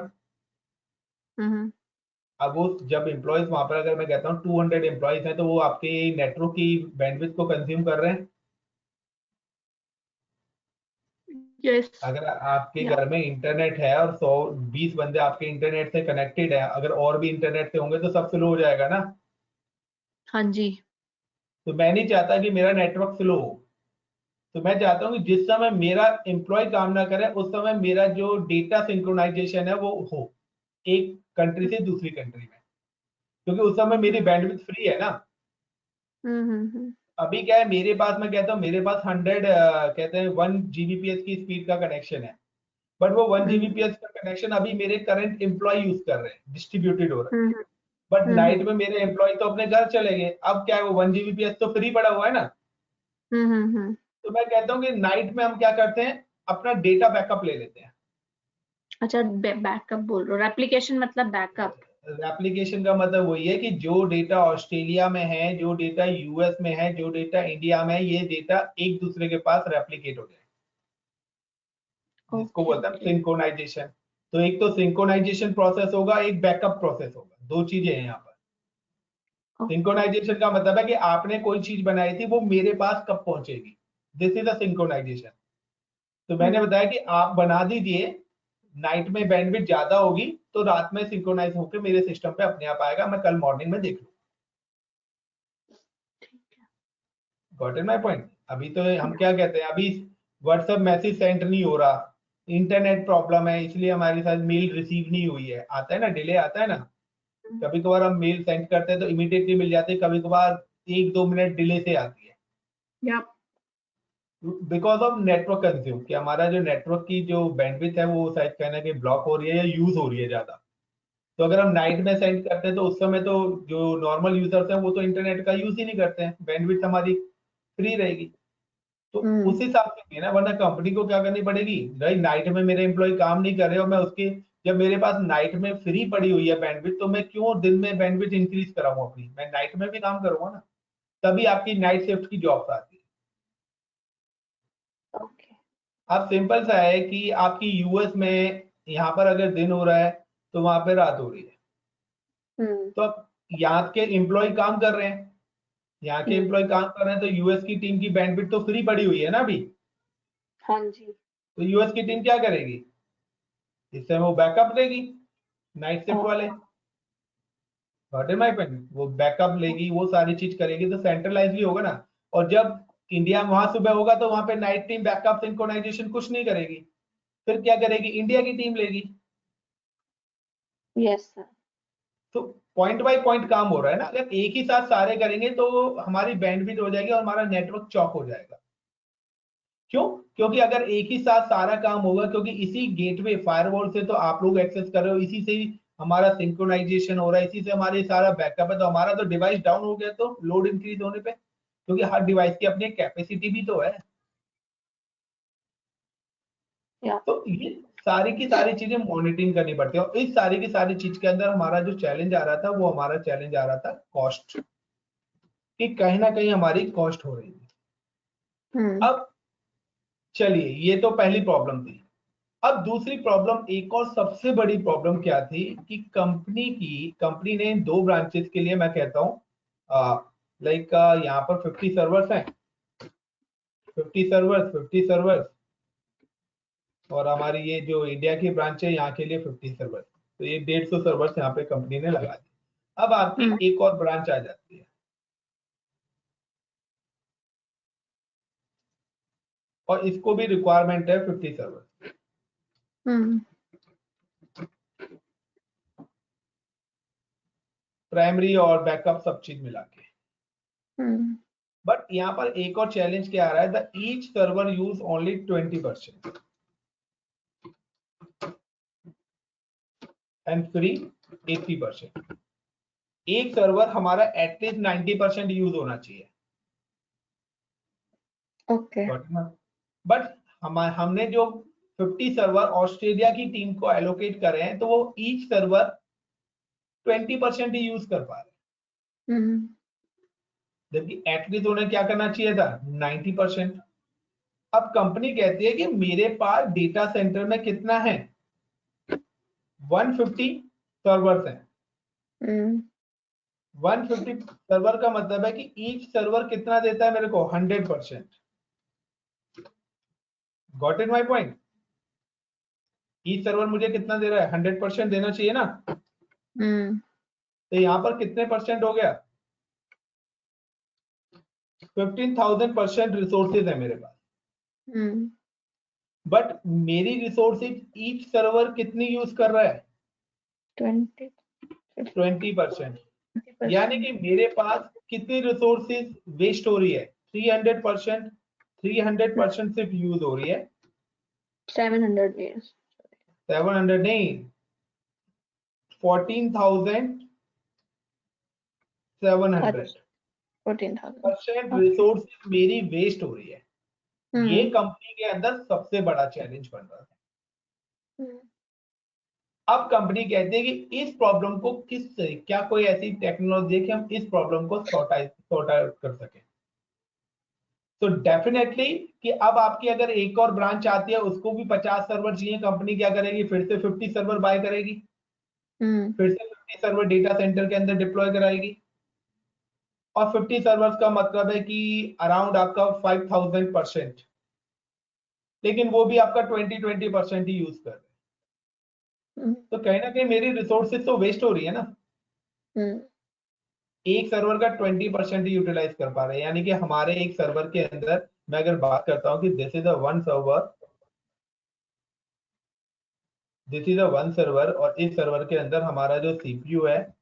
अब वो जब एम्प्लॉयज वहां पर, अगर मैं कहता हूँ 200 एम्प्लॉयज हैं, तो वो आपके नेटवर्क की बैंडविड्थ को कंज्यूम कर रहे हैं। yes. अगर आपके घर में इंटरनेट है और 120 बंदे आपके इंटरनेट से कनेक्टेड है, अगर और भी इंटरनेट से होंगे तो सब स्लो हो जाएगा ना। हाँ जी। तो मैं नहीं चाहता कि मेरा नेटवर्क स्लो हो, तो मैं चाहता हूँ कि जिस समय मेरा एम्प्लॉय काम ना करे उस समय मेरा जो डेटा सिंक्रोनाइजेशन है वो हो एक कंट्री से दूसरी कंट्री में, क्योंकि उस समय मेरी बैंडविड्थ फ्री है ना। अभी क्या है, मेरे पास, मैं कहता हूँ मेरे पास 100 कहते हैं 1 Gbps की स्पीड का कनेक्शन है, बट वो 1 Gbps का कनेक्शन अभी मेरे करंट एम्प्लॉय यूज कर रहे हैं, डिस्ट्रीब्यूटेड हो रहा है। बट नाइट में मेरे एम्प्लॉय तो अपने घर चले गए, अब क्या है, वो 1 Gbps तो फ्री पड़ा हुआ है ना। तो मैं कहता हूँ कि नाइट में हम क्या करते हैं, अपना डेटा बैकअप ले लेते हैं। अच्छा, बैकअप बोल रहे हो, रेप्लिकेशन मतलब बैकअप। एप्लीकेशन का मतलब वही है कि जो डेटा ऑस्ट्रेलिया में है, जो डेटा यूएस में है, जो डेटा इंडिया में है, ये डेटा एक दूसरे के पास रेप्लिकेट हो जाए, जिसको बोलते हैं सिंक्रोनाइजेशन। तो एक तो सिंक्रोनाइजेशन प्रोसेस होगा, एक बैकअप प्रोसेस होगा, दो चीजें हैं यहाँ पर। सिंक्रोनाइजेशन का मतलब है कि आपने कोई चीज बनाई थी, वो मेरे पास कब पहुंचेगी, दिस इज अ सिंक्रोनाइजेशन। तो मैंने बताया कि आप बना दीजिए, नाइट में बैंडविड्थ ज्यादा होगी तो रात में सिंक्रोनाइज होकर मेरे सिस्टम पे अपने आप आएगा, मैं कल मॉर्निंग में देख लूँ। Got it my point. अभी तो हम क्या कहते हैं, अभी व्हाट्सएप मैसेज सेंड नहीं हो रहा, इंटरनेट प्रॉब्लम है, इसलिए हमारे साथ मेल रिसीव नहीं हुई है, आता है ना, डिले आता है ना। कभी कभार हम मेल सेंड करते हैं तो इमीडिएटली मिल जाते हैं, कभी कभार 1-2 मिनट डिले से आती है, बिकॉज ऑफ नेटवर्क कंज्यूम, कि हमारा जो नेटवर्क की जो बैंडविड्थ है वो शायद कहना कि ब्लॉक हो रही है या यूज हो रही है ज्यादा। तो अगर हम नाइट में सेंड करते हैं तो उस समय तो जो नॉर्मल यूजर्स हैं वो तो इंटरनेट का यूज ही नहीं करते हैं, बैंडविड्थ हमारी फ्री रहेगी। तो उस हिसाब से ना, वरना कंपनी को क्या करनी पड़ेगी, भाई नाइट में मेरे एम्प्लॉय काम नहीं कर रहे और मैं उसके, जब मेरे पास नाइट में फ्री पड़ी हुई है बैंडविड्थ, तो मैं क्यों दिन में बैंडविड्थ इंक्रीज कराऊं अपनी, मैं नाइट में भी काम करूंगा ना, तभी आपकी नाइट शिफ्ट की जॉब्स आती है। अब सिंपल सा है कि आपकी यूएस में यहाँ पर अगर दिन हो रहा है तो वहां पे रात हो रही है। तो अब यहाँ के एम्प्लॉय काम कर रहे हैं, यहाँ के एम्प्लॉय काम कर रहे हैं, तो यूएस की टीम की बैंडविड्थ तो फ्री पड़ी हुई है ना अभी। हाँ जी। तो यूएस की टीम क्या करेगी, इस समय वो बैकअप लेगी, नाइट शिफ्ट वाले, वो बैकअप लेगी, वो सारी चीज करेगी, तो सेंट्रलाइज भी होगा ना। और जब इंडिया में वहां सुबह होगा तो वहां पे नाइट टीम बैकअप सिंक्रोनाइजेशन कुछ नहीं करेगी, फिर क्या करेगी, इंडिया की टीम लेगी। Yes sir. तो पॉइंट बाय पॉइंट काम हो रहा है ना, अगर एक ही साथ सारे करेंगे तो हमारी बैंडविड्थ हो जाएगी और हमारा नेटवर्क चौक हो जाएगा। क्यों, क्योंकि अगर एक ही साथ सारा काम होगा, क्योंकि इसी गेटवे फायरवॉल से तो आप लोग एक्सेस कर रहे हो, इसी से ही हमारा सिंक्रोनाइजेशन हो रहा है, इसी से हमारे सारा बैकअप है, तो हमारा तो डिवाइस डाउन हो गया तो लोड इंक्रीज होने पे, क्योंकि हर डिवाइस की अपनी कैपेसिटी भी तो है। तो ये सारी की सारी चीजें मॉनिटरिंग करनी पड़ती है, और इस सारी की सारी चीज के अंदर हमारा जो चैलेंज आ रहा था, वो हमारा चैलेंज आ रहा था कॉस्ट, कि कहीं ना कहीं हमारी कॉस्ट हो रही है। अब चलिए, ये तो पहली प्रॉब्लम थी। अब दूसरी प्रॉब्लम, एक और सबसे बड़ी प्रॉब्लम क्या थी, कि कंपनी ने 2 ब्रांचेस के लिए, मैं कहता हूँ लाइक यहाँ पर 50 सर्वर्स हैं, 50 सर्वर्स, और हमारी ये जो इंडिया की ब्रांच है यहाँ के लिए 50 सर्वर्स, तो ये 150 सर्वर्स यहाँ पे कंपनी ने लगा दी। अब आपकी एक और ब्रांच आ जाती है, और इसको भी रिक्वायरमेंट है 50 सर्वर्स, प्राइमरी और बैकअप सब चीज मिला के। बट यहाँ पर एक और चैलेंज क्या आ रहा है, the each server use only 20% and free 80%। एक सर्वर हमारा एटलीस्ट 90% यूज होना चाहिए, ओके। बट हमने जो 50 सर्वर ऑस्ट्रेलिया की टीम को एलोकेट करे हैं, तो वो ईच सर्वर 20% ही यूज कर पा रहे हैं, जबकि एटलीस्ट उन्हें क्या करना चाहिए था 90%। अब कंपनी कहती है कि मेरे पास डेटा सेंटर में कितना है, 150 सर्वर्स हैं। 150 सर्वर का मतलब है कि ईच सर्वर कितना देता है मेरे को 100%। Got it my point? Each server मुझे कितना दे रहा है, 100% देना चाहिए ना। तो यहां पर कितने परसेंट हो गया, 15,000% रिसोर्सेज है मेरे पास। बट मेरी रिसोर्सेज ईच सर्वर कितनी यूज कर रहा है, 20%। यानी कि मेरे पास कितनी रिसोर्सेज वेस्ट हो रही है, 300%। 300% सिर्फ यूज हो रही है, 700 नहीं, 14,700% रिसोर्सेज मेरी वेस्ट हो रही है। ये कंपनी के अंदर सबसे बड़ा चैलेंज बन रहा है। अब कंपनी कहती है कि इस प्रॉब्लम को क्या कोई ऐसी टेक्नोलॉजी है कि हम इस प्रॉब्लम को सॉर्ट आउट कर सकें। तो डेफिनेटली कि अब आपकी अगर एक और ब्रांच आती है, उसको भी 50 सर्वर चाहिए, कंपनी क्या करेगी, फिर से 50 सर्वर बाय करेगी, फिर से 50 सर्वर डेटा सेंटर के अंदर डिप्लॉय कराएगी। और 50 सर्वर्स का मतलब है कि अराउंड आपका 5,000%, लेकिन वो भी आपका 20% ही यूज कर रहे हैं। तो कहीं ना कहीं मेरी रिसोर्सेज तो वेस्ट हो रही है ना। एक सर्वर का 20% ही यूटिलाइज कर पा रहे हैं। यानी कि हमारे एक सर्वर के अंदर मैं अगर बात करता हूं कि this is a one server, और इस सर्वर के अंदर हमारा जो सीपीयू है,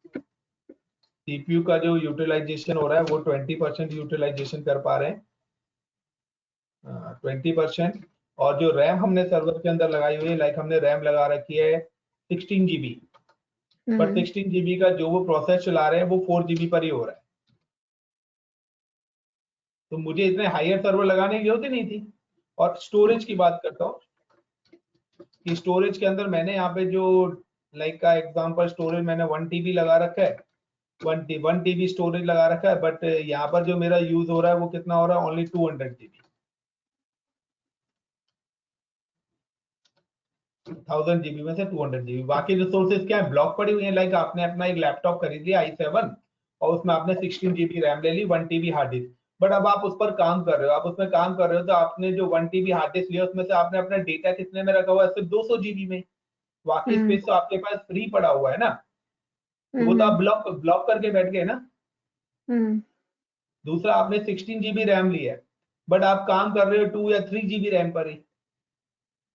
सीपीयू का जो यूटिलाइजेशन हो रहा है वो 20% यूटिलाइजेशन कर पा रहे हैं, 20%। और जो रैम हमने सर्वर के अंदर लगाई हुई है, लाइक हमने रैम लगा रखी है 16 GB, पर 16 GB का जो वो प्रोसेस चला रहे हैं वो 4 GB पर ही हो रहा है। तो मुझे इतने हायर सर्वर लगाने की जरूरत ही नहीं थी। और स्टोरेज की बात करता हूँ कि स्टोरेज के अंदर मैंने यहाँ पे जो लाइक का एग्जांपल स्टोरेज मैंने 1 TB लगा रखा है, 1 TB स्टोरेज लगा रखा है। बट यहाँ पर जो मेरा यूज हो रहा है वो कितना हो रहा है, ओनली 200 GB, 1000 GB में से 200 GB। बाकी रिसोर्सेज क्या है, ब्लॉक पड़ी हुई है। लाइक आपने अपना एक लैपटॉप खरीद लिया i7 और उसमें आपने 16 GB रैम ले ली, 1 TB हार्ड डिस्क, बट अब आप उस पर काम कर रहे हो, आप उसमें काम कर रहे हो, तो आपने जो 1 TB हार्ड डिस्क लिया उसमें से आपने अपना डेटा कितने में रखा हुआ है, सिर्फ 200 GB में। बाकी स्पेस तो आपके पास फ्री पड़ा हुआ है ना। तो वो तो आप ब्लॉक करके बैठ गए ना। दूसरा, आपने 16 GB रैम लिया है, बट आप काम कर रहे हो 2 या 3 GB रैम पर ही,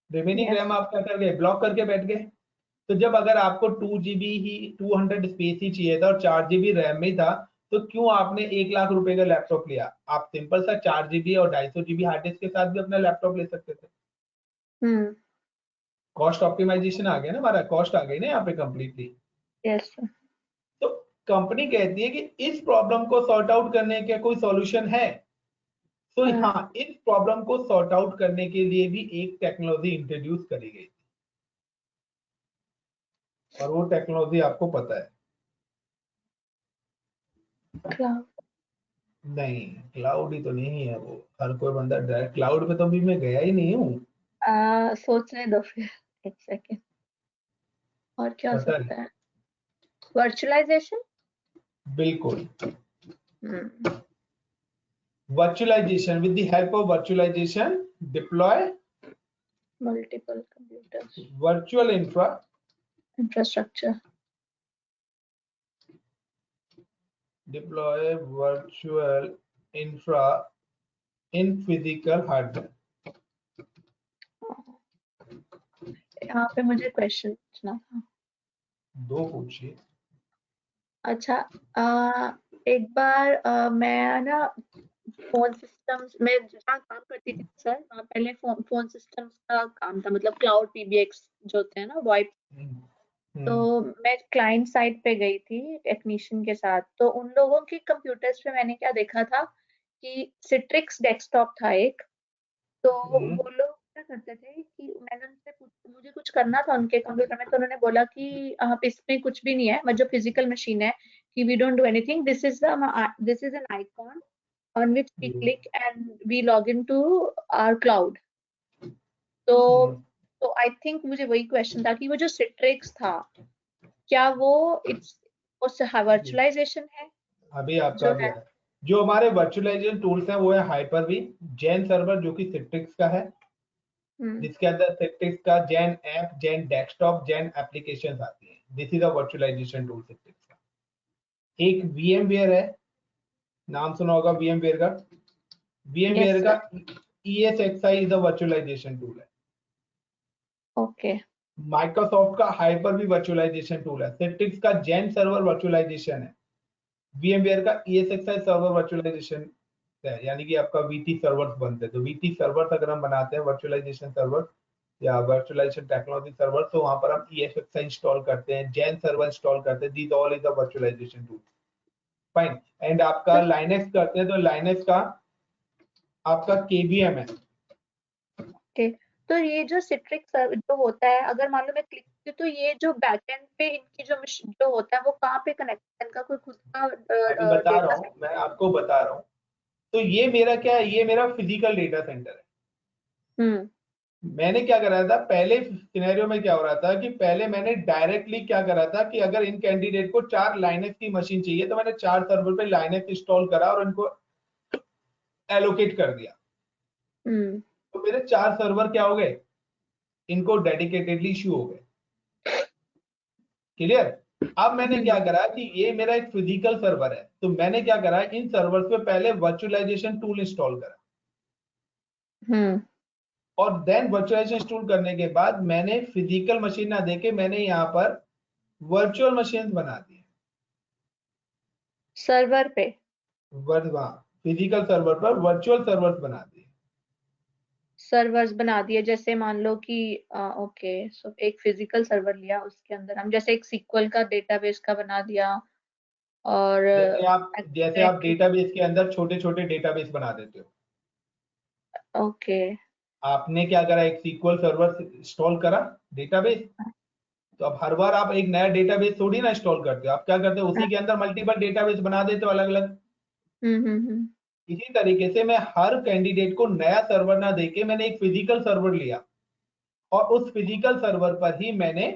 रिमेनिंग रैम आप क्या कर गए, ब्लॉक करके बैठ गए। तो जब अगर आपको 2 GB ही 200 स्पेस ही चाहिए था और 4 GB रैम में था, तो क्यों आपने 1 लाख रुपए का लैपटॉप लिया? आप सिंपल सा 4 GB और 250 GB हार्ड डिस्क के साथ भी अपना लैपटॉप ले सकते थे। कॉस्ट ऑप्टिमाइजेशन आ गया ना, हमारा कॉस्ट आ गई ना यहाँ पे कंप्लीटली। यस। तो कंपनी कहती है कि इस प्रॉब्लम को सॉर्ट आउट करने का कोई सॉल्यूशन है। तो हाँ, इस प्रॉब्लम को सॉर्ट आउट करने के लिए भी एक टेक्नोलॉजी इंट्रोड्यूस करी गई, और वो टेक्नोलॉजी आपको पता है? क्लाउड। नहीं, क्लाउड ही तो नहीं है वो। हर कोई बंदा डायरेक्ट क्लाउड पे तो अभी मैं गया ही नहीं हूँ। सोचने दो फिर एक सेकेंड। और क्या हो पता सकता है? वर्चुअलाइजेशन। बिल्कुल, virtualization. With the help of virtualization, deploy multiple computers, virtual infrastructure. deploy virtual infra in physical hardware. यहाँ पे मुझे क्वेश्चन पूछना था। दो पूछिए। अच्छा, एक बार मैं ना फोन सिस्टम्स में जहाँ काम करती थी सर, वहाँ पहले फोन सिस्टम्स का काम था, मतलब क्लाउड PBX जो होते हैं ना, वॉइप। तो मैं क्लाइंट साइड पे गई थी टेक्नीशियन के साथ, तो उन लोगों की कंप्यूटर्स पे मैंने क्या देखा था कि सिट्रिक्स डेस्कटॉप था एक, तो हम्म, वो लोग क्या करते थे कि मैंने उनसे मुझे कुछ करना था उनके कंप्यूटर में, तो उन्होंने बोला कि आप इसमें कुछ भी नहीं है, मतलब जो फिजिकल मशीन है, कि we don't do anything, this is an icon on which we hmm, click and we log into our cloud. तो हम्म, तो आई थिंक मुझे वही क्वेश्चन था कि वो जो सिट्रिक्स था, क्या वो इट्स वर्चुअलाइजेशन है अभी आपका जो भी है? है। जो हमारे वर्चुअलाइजेशन टूल्स हैं वो है हाइपर-वी, जैन सर्वर जो कि सिट्रिक्स का है, हम्म, जिसके अंदर सिट्रिक्स का Xen app, Xen desktop, Xen applications आती हैं। This is a virtualization tool Citrix का। एक वीएमवेयर है, नाम सुना होगा वीएमवेयर का। यस वीएमवेयर का sir, ESXi is a virtualization tool है। ओके, माइक्रोसॉफ्ट का हाइपर भी वर्चुअलाइजेशन टूल है। सिट्रिक्स का जैन सर्वर वर्चुअलाइजेशन है। VMware का ESXi सर्वर वर्चुअलाइजेशन है, यानी कि आपका VT सर्वर्स बनते हैं। तो VT सर्वर्स अगर हम बनाते हैं, वर्चुअलाइजेशन सर्वर या वर्चुअलाइजेशन टेक्नोलॉजी सर्वर, तो वहां पर हम ESXi इंस्टॉल करते हैं, जैन सर्वर इंस्टॉल करते हैं। These all is the virtualization tool. Fine. And आपका तो लाइनेक्स करते हैं, तो लाइनेक्स का आपका KVM है। ओके, तो ये जो सिट्रिक्स जो होता है, अगर मान लो मैं क्लिक की, तो ये जो बैकएंड पे इनकी जो होता है वो कहाँ पे कनेक्ट है? इनका कोई खुद का अभी बता रहा डेटा हूँ, मैं आपको बता रहा हूँ। तो ये मेरा क्या है, ये मेरा फिजिकल डेटा सेंटर है। हम्म, मैंने क्या करा था पहले सिनेरियो में, क्या हो रहा था कि पहले मैंने डायरेक्टली क्या करा था कि अगर इन कैंडिडेट को 4 लाइनेक्स की मशीन चाहिए, तो मैंने 4 सर्वर पे लाइनेक्स इंस्टॉल करा और इनको एलोकेट कर दिया। हम्म, तो मेरे 4 सर्वर क्या हो गए, इनको डेडिकेटेडली इश्यू हो गए। क्लियर। अब मैंने क्या हम्म, करा कि ये मेरा एक फिजिकल सर्वर है, तो मैंने क्या करा, इन सर्वर्स पे पहले वर्चुअलाइजेशन टूल इंस्टॉल करा, हम्म, और देन वर्चुअलाइजेशन इंस्टॉल करने के बाद मैंने फिजिकल मशीन ना देके मैंने यहाँ पर वर्चुअल मशीन बना दी। सर्वर पे फिजिकल सर्वर पर वर्चुअल सर्वर्स बना दिए। सर्वर्स बना दिए, जैसे मान लो कि ओके, सो एक फिजिकल सर्वर लिया, उसके अंदर हम जैसे एक सीक्वल का डेटाबेस का बना दिया, और जैसे आप डेटाबेस के अंदर छोटे छोटे डेटाबेस बना देते हो। ओके, आपने क्या करा, एक सीक्वल सर्वर इंस्टॉल करा डेटाबेस। तो अब हर बार आप एक नया डेटाबेस थोड़ी ना इंस्टॉल करते हो, आप क्या करते हो, उसी के अंदर मल्टीपल डेटाबेस बना देते हो अलग अलग। हम्म, इसी तरीके से मैं हर कैंडिडेट को नया सर्वर ना देके मैंने एक फिजिकल सर्वर लिया, और उस फिजिकल सर्वर पर ही मैंने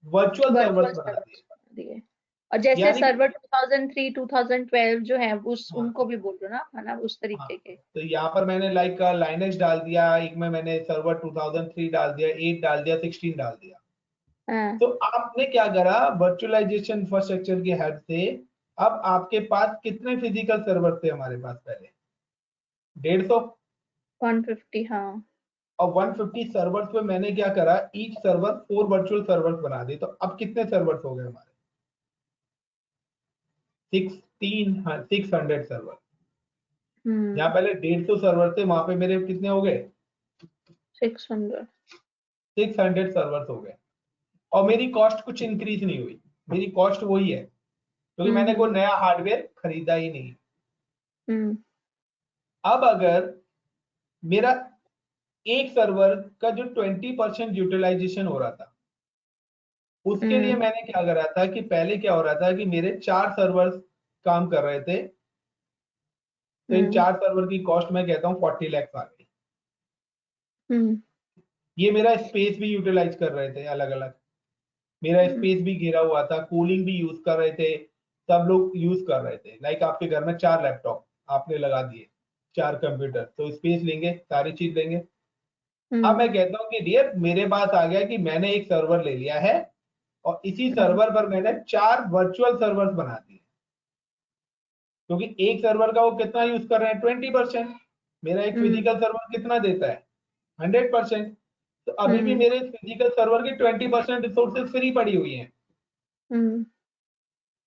वर्चुअल वर्चुअल सर्वर्स बना दिए। सर्वर्स बना दिए। और जैसे यानी सर्वर 2003 2012 जो है, उस हाँ, उनको भी बोल दो ना, है ना, उस हाँ, तरीके के। तो यहाँ पर मैंने लाइक लाइनेक्स डाल दिया, एक में मैंने सर्वर 2003 डाल दिया, 8 डाल दिया, 16 डाल दिया। हाँ, तो आपने क्या करा, वर्चुअलाइजेशन इंफ्रास्ट्रक्चर के हेड से अब आपके पास कितने फिजिकल सर्वर थे हमारे पास पहले, 150। 150, हाँ, और 150 सर्वर्स पे मैंने क्या करा, ईच सर्वर 4 वर्चुअल सर्वर्स बना दिए। तो अब कितने सर्वर्स हो गए हमारे, 600 सर्वर। जहां हम्म, पहले 150 सर्वर थे, वहां पे मेरे कितने हो गए, 600, 600 सर्वर्स हो गए। और मेरी कॉस्ट कुछ इंक्रीज नहीं हुई, मेरी कॉस्ट वही है, क्योंकि मैंने कोई हम्म, नया हार्डवेयर खरीदा ही नहीं। हम्म, अब अगर मेरा एक सर्वर का जो 20% यूटिलाइजेशन हो रहा था, उसके लिए हम्म, मैंने क्या करा था कि पहले क्या हो रहा था कि मेरे 4 सर्वर्स काम कर रहे थे। तो इन हम्म, 4 सर्वर की कॉस्ट मैं कहता हूँ 40 लाख आ गई। हम्म, ये मेरा स्पेस भी यूटिलाइज कर रहे थे अलग अलग, मेरा हम्म, स्पेस भी घेरा हुआ था, कूलिंग भी यूज कर रहे थे, सब लोग यूज कर रहे थे। लाइक आपके घर में 4 लैपटॉप आपने लगा दिए, 4 कंप्यूटर, तो स्पेस लेंगे, सारी चीज लेंगे। अब मैं कहता हूँ कि डियर मेरे पास आ गया कि मैंने एक सर्वर ले लिया है, और इसी हम्म, सर्वर पर मैंने 4 वर्चुअल सर्वर्स बना दिए, क्योंकि एक सर्वर का वो कितना यूज कर रहे हैं, 20%। मेरा एक हम्म, फिजिकल सर्वर कितना देता है, 100%। तो अभी भी हम्म, मेरे फिजिकल सर्वर की 20% रिसोर्सेज फ्री पड़ी हुई हैं। हम्म,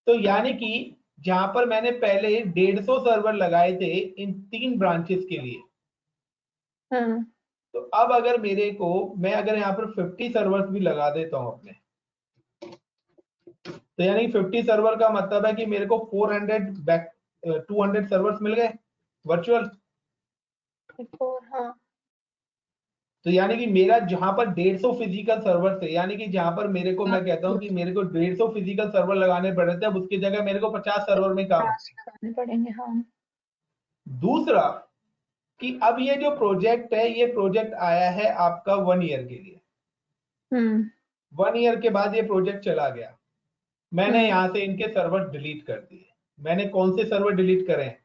तो यानी कि जहां पर मैंने पहले 150 सर्वर लगाए थे इन 3 ब्रांचेस के लिए, हाँ, तो अब अगर मेरे को, मैं अगर यहाँ पर 50 सर्वर्स भी लगा देता हूं अपने, तो यानी 50 सर्वर का मतलब है कि मेरे को 400 200 सर्वर्स मिल गए वर्चुअल। हाँ तो यानी कि मेरा जहां पर 150 फिजिकल सर्वर थे, यानी कि जहां पर मेरे को, मैं कहता हूँ कि मेरे को 150 फिजिकल सर्वर लगाने पड़ रहे थे, अब उसकी जगह मेरे को 50 सर्वर में काम। लगाने पड़ेंगे। हाँ दूसरा कि अब ये जो प्रोजेक्ट है, ये प्रोजेक्ट आया है आपका 1 ईयर के लिए। 1 ईयर के बाद ये प्रोजेक्ट चला गया, मैंने यहाँ से इनके सर्वर डिलीट कर दिए। मैंने कौन से सर्वर डिलीट करे?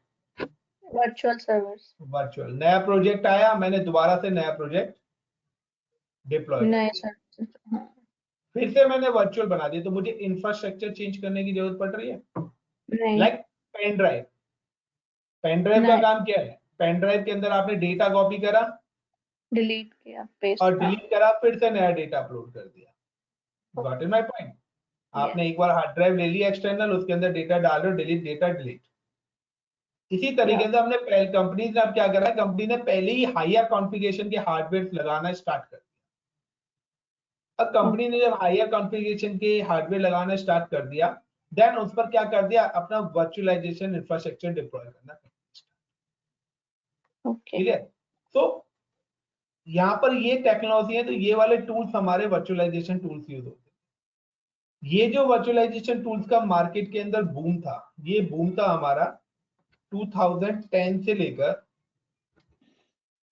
Virtual servers. वर्चुअल। नया प्रोजेक्ट आया, मैंने दोबारा से नया प्रोजेक्ट डिप्लॉय नए कर दिया, सर्विसेज। हाँ फिर से मैंने वर्चुअल बना दिया। तो मुझे इंफ्रास्ट्रक्चर चेंज करने की जरूरत पड़ रही है? नहीं like pen drive. Pen drive का नहीं, काम क्या है? पेन ड्राइव के अंदर आपने डेटा कॉपी करा डिलीट किया, पेस्ट। और डिलीट करा, फिर से नया डेटा अपलोड कर दिया। Got it my point? आपने एक बार हार्ड ड्राइव ले लिया एक्सटर्नल, उसके अंदर डेटा डाल रहे हो, डिलीट डेटा डिलीट। इसी तरीके से हमने पहले, कंपनी ने अब क्या करा है, कंपनी ने पहले ही हायर कॉन्फ़िगरेशन के हार्डवेयर लगाना स्टार्ट कर दिया। अब कंपनी ने जब हायर कॉन्फ़िगरेशन के हार्डवेयर लगाना स्टार्ट कर दिया, देन उस पर क्या कर दिया, अपना वर्चुअलाइजेशन इंफ्रास्ट्रक्चर डिप्लॉय करना। ठीक है? तो यहाँ पर ये टेक्नोलॉजी है, तो ये वाले टूल्स हमारे वर्चुअलाइजेशन टूल्स यूज होते हैं। ये जो वर्चुअलाइजेशन टूल्स का मार्केट के अंदर बूम था, ये बूम था हमारा 2010 से लेकर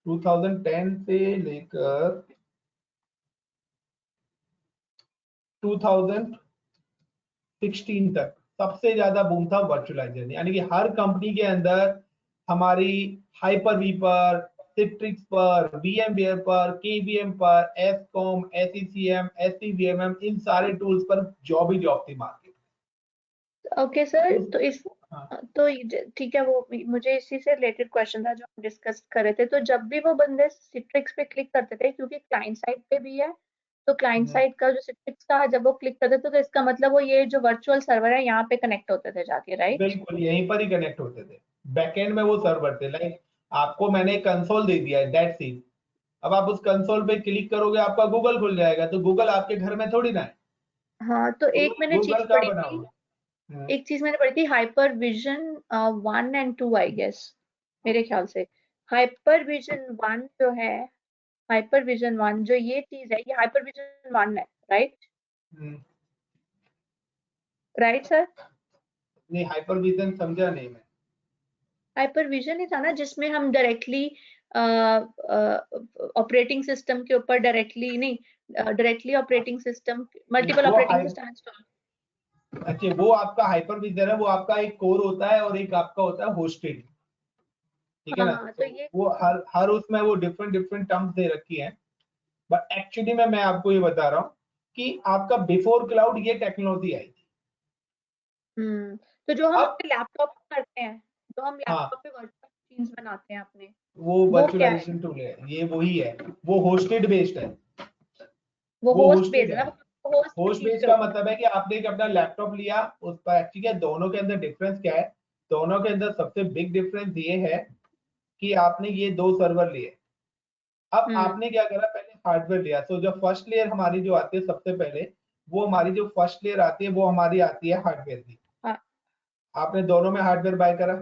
2016 तक सबसे ज्यादा बूम था वर्चुअलाइजेशन। यानी कि हर कंपनी के अंदर हमारी हाइपर-वी पर, सिट्रिक्स पर, VMware पर, KVM पर, एसकॉम, SCCM, SCVMM, इन सारे टूल्स पर जॉब ही जॉब थी मार्केट। ओके सर, तो इस हाँ, तो ठीक है, वो मुझे इसी से रिलेटेड क्वेश्चन था जो हम डिस्कस कर रहे थे। तो जब भी वो बंदे सिट्रिक्स पे क्लिक करते थे, क्योंकि क्लाइंट साइड पे भी है, तो क्लाइंट साइड का जो सिट्रिक्स था, जब वो क्लिक करते थे तो इसका मतलब वो ये जो वर्चुअल सर्वर है यहाँ पे कनेक्ट होते थे जाके, राइट? बिल्कुल यहीं पर ही कनेक्ट होते थे। बैकएंड में वो सर्वर थे। लाइक आपको मैंने कंसोल दे दिया है, दैट्स इट। अब आप उस कंसोल पे क्लिक करोगे, आपका गूगल खुल जाएगा। तो गूगल आपके घर में थोड़ी ना है, हाँ, तो एक मैंने गूगल चीज कहाँ पढ़ी बना थी, हुआ है? एक चीज मैंने पढ़ी थी, hyper vision 1 and 2 I guess, मेरे ख्याल से। हाइपर विजन 1 जो है, हाइपर विजन 1 जो ये चीज है, ये हाइपर विजन 1 है, राइट? हम्म, राइट सर? नहीं, हाइपरविजन समझा नहीं मैं। हाइपर विजन ही था ना जिसमें हम डायरेक्टली ऑपरेटिंग सिस्टम के ऊपर डायरेक्टली नहीं, डायरेक्टली ऑपरेटिंग सिस्टम, मल्टीपल वो ऑपरेटिंग सिस्टम इंस्टॉल। अच्छा, वो आपका हाइपरविजन है, वो आपका एक कोर होता है और एक आपका होता है होस्टेड। ठीक है हाँ ना? हाँ, तो तो ये वो हर उसमें वो डिफरेंट डिफरेंट टर्म्स दे रखी हैं। बट एक्चुअली में मैं आपको ये बता रहा हूँ कि आपका बिफोर क्लाउड ये टेक्नोलॉजी आई थी। तो जो हम अब अपने लैपटॉप पे करते हैं, जो हम हाँ, लैपटॉप पे वर्चुअल मशीन्स बनाते हैं अपने, वो वो क्या है? वर्चुअलाइजेशन टूल है, ये वही है। वो होस्टेड बेस्ड है। वो वो होस्ट होस्टेड बेस्ड है है। ना, वो होस्ट होस्ट मशीन बेस्ड पे का होता है। मतलब है कि आपने एक अपना लैपटॉप लिया, उस पर ठीक है, दोनों के अंदर डिफरेंस क्या है? दोनों के अंदर सबसे बिग डिफरेंस ये है कि आपने ये दो सर्वर लिए। अब आपने क्या करा, पहले हार्डवेयर लिया। तो जो फर्स्ट लेयर हमारी जो आती है सबसे पहले, वो हमारी जो फर्स्ट लेयर आती है वो हमारी आती है हार्डवेयर की। हाँ आपने दोनों में हार्डवेयर बाय करा।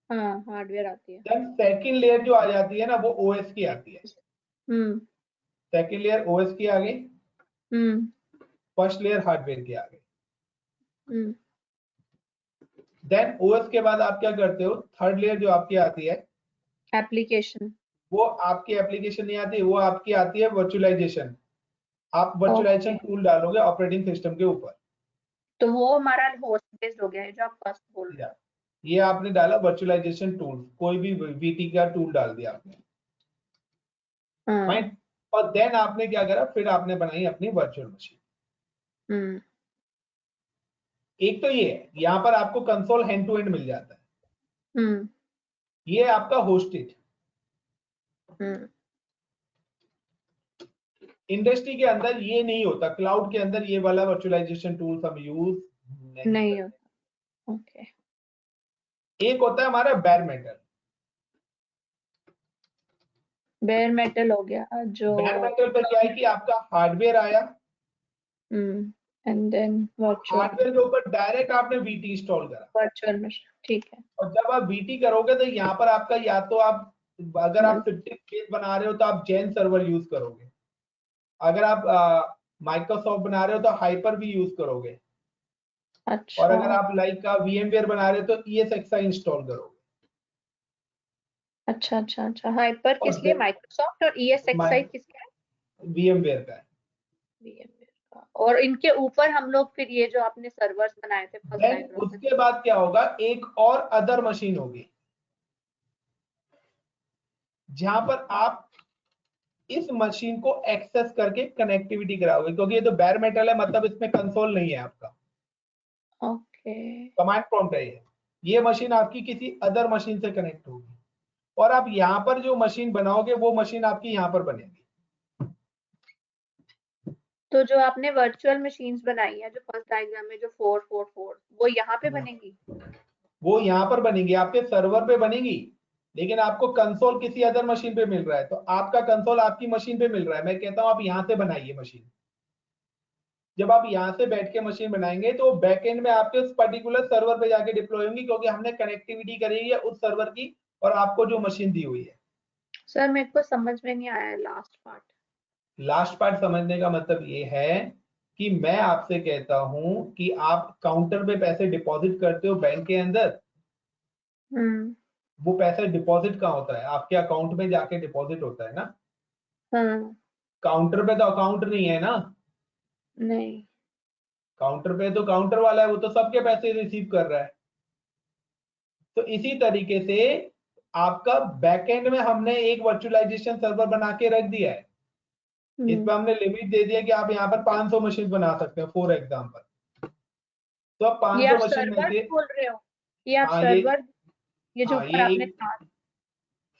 हाँ, हार्डवेयर आती है। देन सेकंड लेयर जो आ जाती है ना, वो ओएस की आती है। हम्म सेकंड लेयर ओएस की आ गई, हम्म फर्स्ट लेयर हार्डवेयर की आ गई। हम्म देन ओएस के बाद आप क्या करते हो, थर्ड लेयर जो आपकी आती है, एप्लीकेशन। वो आपकी एप्लीकेशन नहीं आती, वो आपकी आती है वर्चुअलाइजेशन। आप ओके, वर्चुअलाइजेशन टूल डालोगे ऑपरेटिंग सिस्टम के ऊपर। तो वो हमारा होस्ट बेस्ड हो गया है जो आप फर्स्ट बोल रहे या ये आपने डाला वर्चुअलाइजेशन टूल, कोई भी वीटी का टूल डाल दिया आपने, हो। हाँ। फाइन। और देन आपने क्या करा, फिर आपने बनाई अपनी वर्चुअल मशीन। हम्म एक तो ये है, यहाँ पर आपको कंसोल हैंड टू हैंड मिल जाता है। हम्म ये आपका होस्टेड। हम्म इंडस्ट्री के अंदर ये नहीं होता, क्लाउड के अंदर ये वाला वर्चुअलाइजेशन टूल्स हम यूज नहीं नहीं करते। होता। ओके। एक होता है हमारा बेयर मेटल। बेयर मेटल हो गया जो। बेयर मेटल पे क्या है कि आपका हार्डवेयर आया, हम्म एंड देन वर्चुअल हार्डवेयर के ऊपर डायरेक्ट आपने वीटी इंस्टॉल करा, वर्चुअल मशीन, ठीक है। और जब आप वीटी करोगे तो यहाँ पर आपका या तो आप अगर आप सिट्रिक्स बेस बना रहे हो तो आप जेन सर्वर यूज करोगे, अगर आप माइक्रोसॉफ्ट बना रहे हो तो हाइपर भी यूज करोगे, अच्छा। और अगर आप लाइक का VMware बना रहे हो तो ESXi इंस्टॉल करोगे। अच्छा अच्छा अच्छा, हाइपर और किस लिए? माइक्रोसॉफ्ट, और ESXi किसका है? VMware का है। VMware का। और इनके ऊपर हम लोग फिर ये जो आपने सर्वर्स बनाए थे फर्स्ट देन डायग्राम में, उसके बाद क्या होगा, एक और अदर मशीन होगी जहां पर आप इस मशीन को एक्सेस करके कनेक्टिविटी कराओगे, क्योंकि ये तो बेयर मेटल है, मतलब इसमें कंसोल नहीं है आपका, ओके। कमांड प्रॉम्प्ट है ये मशीन आपकी किसी अदर मशीन से कनेक्ट होगी, और आप यहाँ पर जो मशीन बनाओगे वो मशीन आपकी यहाँ पर बनेगी। तो जो आपने वर्चुअल मशीन्स बनाई है जो फर्स्ट डायग्राम में जो 444 वो यहाँ पे बनेगी? वो यहाँ पर बनेगी, आपके सर्वर पे बनेगी, लेकिन आपको कंसोल किसी अदर मशीन पे मिल रहा है, तो आपका कंसोल आपकी मशीन पे मिल रहा है। मैं कहता हूँ आप यहाँ से बनाइए मशीन। जब आप यहाँ से बैठ के मशीन बनाएंगे तो बैकएंड में आपके उस पर्टिकुलर सर्वर पे जाके डिप्लॉय होंगी, क्योंकि हमने कनेक्टिविटी करी है उस सर्वर की और आपको जो मशीन दी हुई है। सर मेरे को समझ में नहीं आया लास्ट पार्ट। लास्ट पार्ट समझने का मतलब ये है कि मैं आपसे कहता हूं कि आप काउंटर पे पैसे डिपॉजिट करते हो बैंक के अंदर, वो पैसे डिपॉजिट कहाँ होता है, आपके अकाउंट में जाके डिपॉजिट होता है ना। काउंटर पे तो अकाउंट नहीं है ना, नहीं। काउंटर पे तो काउंटर वाला है, वो तो सबके पैसे रिसीव कर रहा है। तो इसी तरीके से आपका बैकएंड में हमने एक वर्चुअलाइजेशन सर्वर बना के रख दिया है, इस पर हमने लिमिट दे दिया कि आप यहाँ पर 500 मशीन बना सकते हैं फॉर एग्जांपल। तो आप 500 मशीन में से बोल रहे हो? ये आप हाँ सर्वर, ये जो ऊपर ये आपने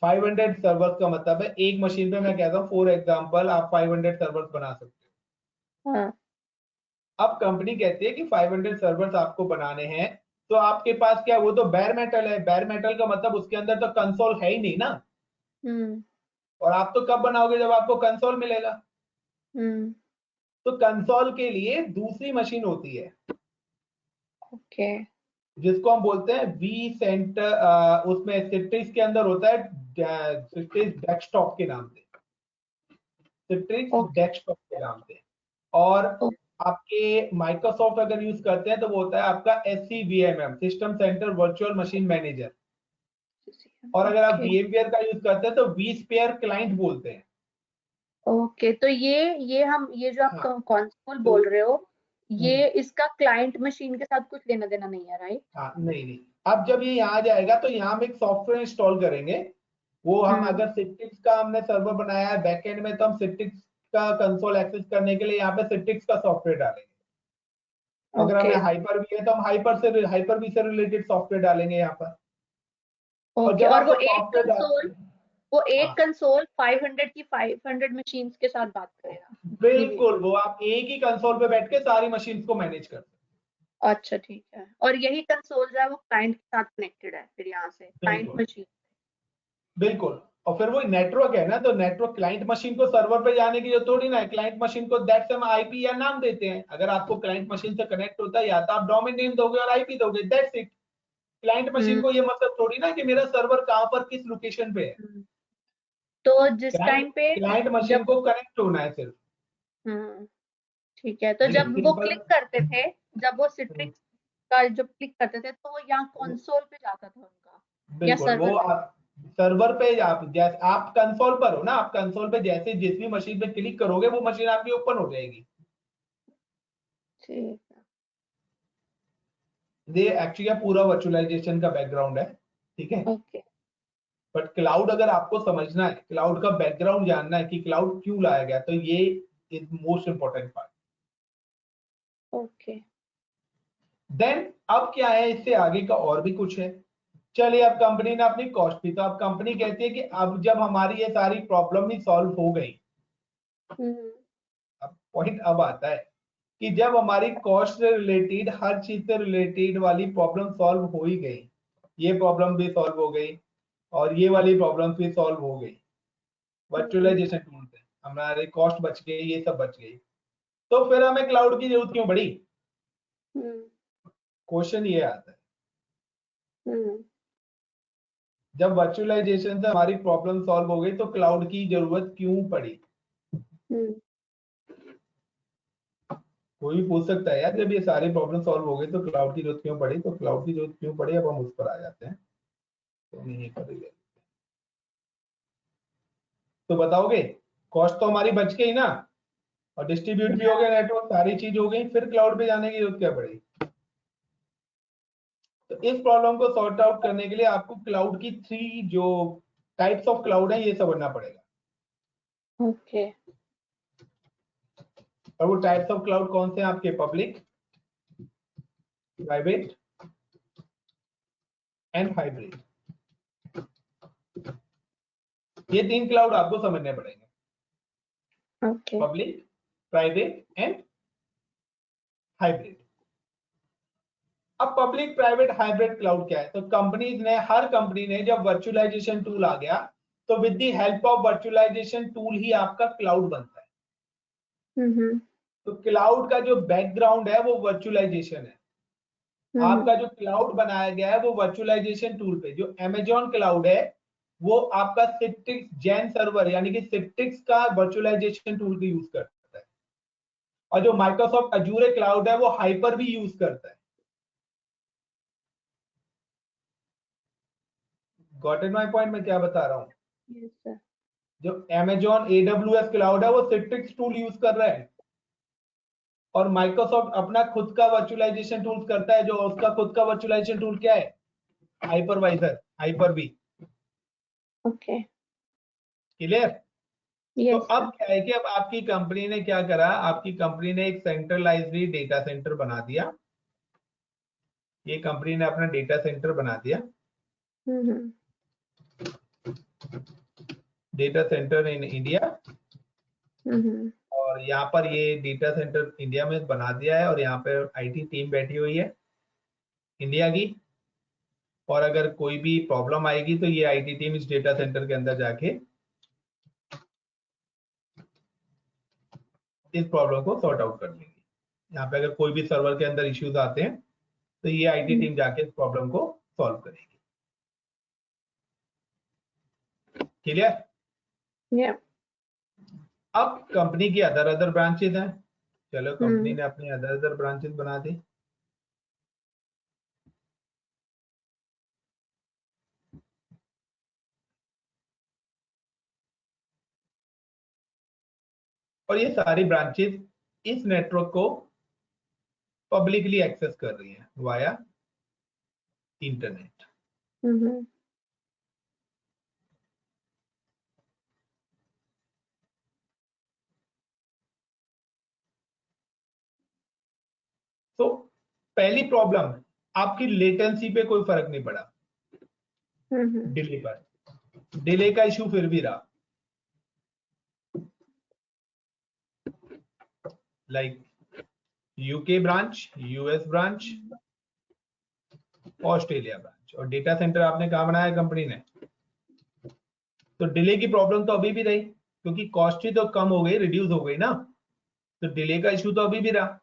500 सर्वर्स का मतलब है एक मशीन पे, मैं कहता हूँ फॉर एग्जांपल आप 500 सर्वर्स बना सकते हो। अब कंपनी कहती है कि 500 सर्वर्स आपको बनाने हैं, तो आपके पास क्या, वो तो बेयर मेटल है, बेयर मेटल का मतलब उसके अंदर तो कंसोल है ही नहीं ना। और आप तो कब बनाओगे, जब आपको कंसोल मिलेगा। तो कंसोल के लिए दूसरी मशीन होती है, ओके, जिसको हम बोलते हैं वी सेंटर, उसमें सिट्रिक्स के अंदर होता है सिट्रिक्स डेस्कटॉप के नाम से, सिट्रिक्स डेस्कटॉप के नाम से। और आपके माइक्रोसॉफ्ट अगर यूज करते हैं तो वो होता है आपका SCVMM, system centre virtual machine manager. और अगर आप VMware का यूज करते हैं तो vSphere क्लाइंट बोलते हैं। ओके, तो ये हम ये जो आप कंसोल तो बोल रहे हो, ये इसका क्लाइंट मशीन के साथ कुछ लेना देना नहीं है, राइट? हाँ, नहीं। अब जब ये यहाँ जाएगा तो यहाँ हम एक सॉफ्टवेयर इंस्टॉल करेंगे, वो हम अगर सिट्रिक्स का हमने सर्वर बनाया है बैकएंड में, तो हम सिट्रिक्स का कंसोल एक्सेस करने के लिए यहाँ पे सिट्रिक्स का सॉफ्टवेयर डालेंगे। अगर हमें हाइपर भी है तो हम हाइपर भी से रिलेटेड सॉफ्टवेयर डालेंगे यहाँ पर। और जब और वो आपको सॉफ्टवेयर एक कंसोल 500 की 500 मशीन्स के साथ बात करेगा। बिल्कुल, वो आप एक ही कंसोल पे बैठ के सारी मशीन्स को मैनेज कर सकते हैं। अच्छा, ठीक है। और यही कंसोल जो है वो क्लाइंट के साथ कनेक्टेड है फिर यहाँ से क्लाइंट मशीन। बिल्कुल, और फिर वो नेटवर्क है ना, तो नेटवर्क क्लाइंट मशीन को सर्वर पे जाने की जो थोड़ी ना है, क्लाइंट मशीन को दैट्स हम IP या नाम देते हैं। अगर आपको क्लाइंट मशीन से कनेक्ट होता है या तो आप डोमेन नेम दोगे और IP दोगे, दैट्स इट। क्लाइंट मशीन को ये मतलब थोड़ी ना कि मेरा सर्वर कहाँ पर किस लोकेशन पे है। तो जिस टाइम पे क्लाइंट मशीन को कनेक्ट होना है सिर्फ। ठीक है, तो जब वो क्लिक करते थे, जब वो सिट्रिक्स का जब क्लिक करते थे तो वो यहाँ कंसोल पे जाता था उनका, या बिल्कुल, वो सर्वर पे आप कंसोल पर हो ना, आप कंसोल पे जैसे जिस भी मशीन पे क्लिक करोगे वो मशीन आपकी ओपन हो जाएगी। ठीक है, ये एक्चुअली पूरा वर्चुअलाइजेशन का बैकग्राउंड है, ठीक है। ओके। बट क्लाउड अगर आपको समझना है, क्लाउड का बैकग्राउंड जानना है कि क्लाउड क्यों लाया गया, तो ये is most important part. Okay, then अब क्या है, इससे आगे का और भी कुछ है। चलिए, अब कंपनी ने अपनी कॉस्ट भी, तो अब कंपनी कहती है कि अब जब हमारी ये सारी प्रॉब्लम ही सॉल्व हो गई, अब पॉइंट अब आता है कि जब हमारी कॉस्ट से रिलेटेड, हर चीज से रिलेटेड वाली प्रॉब्लम सॉल्व हो ही गई, ये प्रॉब्लम भी सॉल्व हो गई और ये वाली प्रॉब्लम भी सॉल्व हो गई, वर्चुअलाइजेशन टूल से हमारे कॉस्ट बच गई, ये सब बच गई। तो फिर हमें क्लाउड की जरूरत क्यों पड़ी? क्वेश्चन ये आता है। जब वर्चुअलाइजेशन से हमारी प्रॉब्लम सॉल्व हो गई तो क्लाउड की जरूरत क्यों पड़ी? कोई भी पूछ सकता है यार, जब ये सारी प्रॉब्लम सॉल्व हो गई तो क्लाउड की जरूरत क्यों पड़ी? तो क्लाउड की जरूरत क्यों पड़ी, अब हम उस पर आ जाते हैं। तो नहीं पड़ेगा तो बताओगे? कॉस्ट तो हमारी बच गई ना, और डिस्ट्रीब्यूट भी हो गया नेटवर्क, सारी चीज हो गई, फिर क्लाउड पे जाने की जरूरत क्या पड़ी? तो इस प्रॉब्लम को सॉर्ट आउट करने के लिए आपको क्लाउड की 3 जो टाइप्स ऑफ क्लाउड है ये समझना पड़ेगा। ओके। और वो टाइप्स ऑफ क्लाउड कौन से हैं आपके? Public, private and hybrid. ये 3 क्लाउड आपको समझने पड़ेंगे। Okay. Public, private and hybrid. अब पब्लिक, प्राइवेट, हाइब्रिड क्लाउड क्या है? तो कंपनीज ने, हर कंपनी ने, जब वर्चुअलाइजेशन टूल आ गया तो with the help of virtualization tool ही आपका क्लाउड बनता है। तो क्लाउड का जो बैकग्राउंड है वो वर्चुअलाइजेशन है। आपका जो क्लाउड बनाया गया है वो वर्चुअलाइजेशन टूल पे, जो Amazon क्लाउड है वो आपका सिट्रिक्स जैन सर्वर यानी कि सिट्रिक्स का वर्चुअलाइजेशन टूल यूज करता है, और जो माइक्रोसॉफ्ट अजूर क्लाउड है वो हाइपर भी यूज करता है। Got it my point? मैं क्या बता रहा हूँ? Yes sir. जो Amazon AWS क्लाउड है वो सिट्रिक्स टूल यूज कर रहा है, और माइक्रोसॉफ्ट अपना खुद का वर्चुअलाइजेशन टूल करता है, जो उसका खुद का वर्चुअलाइजेशन टूल क्या है? Hypervisor, Hyper-V. ओके। क्लियर? तो यस अब सर। क्या है कि अब आपकी कंपनी ने क्या करा, आपकी कंपनी ने एक सेंट्रलाइज्ड डेटा सेंटर बना दिया। ये कंपनी ने अपना डेटा सेंटर बना दिया, डेटा सेंटर इन इंडिया। और यहाँ पर ये डेटा सेंटर इंडिया में बना दिया है, और यहाँ पे आईटी टीम बैठी हुई है इंडिया की, और अगर कोई भी प्रॉब्लम आएगी तो ये आईटी टीम इस डेटा सेंटर के अंदर जाके इस प्रॉब्लम को सॉर्ट आउट कर लेगी। यहाँ पे अगर कोई भी सर्वर के अंदर इश्यूज आते हैं तो ये आईटी टीम जाके इस प्रॉब्लम को सॉल्व करेगी। क्लियर? या। अब कंपनी की अदर ब्रांचेस हैं। चलो, कंपनी ने अपनी अदर ब्रांचेस बना दी। और ये सारी ब्रांचेस इस नेटवर्क को पब्लिकली एक्सेस कर रही हैं वाया इंटरनेट। तो पहली प्रॉब्लम, आपकी लेटेंसी पे कोई फर्क नहीं पड़ा, डिले पर, डिले का इशू फिर भी रहा। Like UK branch, US branch, Australia branch, और डेटा सेंटर आपने कहाँ बनाया कंपनी ने? तो डिले की प्रॉब्लम तो अभी भी रही, क्योंकि कॉस्ट ही तो कम हो गई, रिड्यूस हो गई ना, तो डिले का इशू तो अभी भी रहा।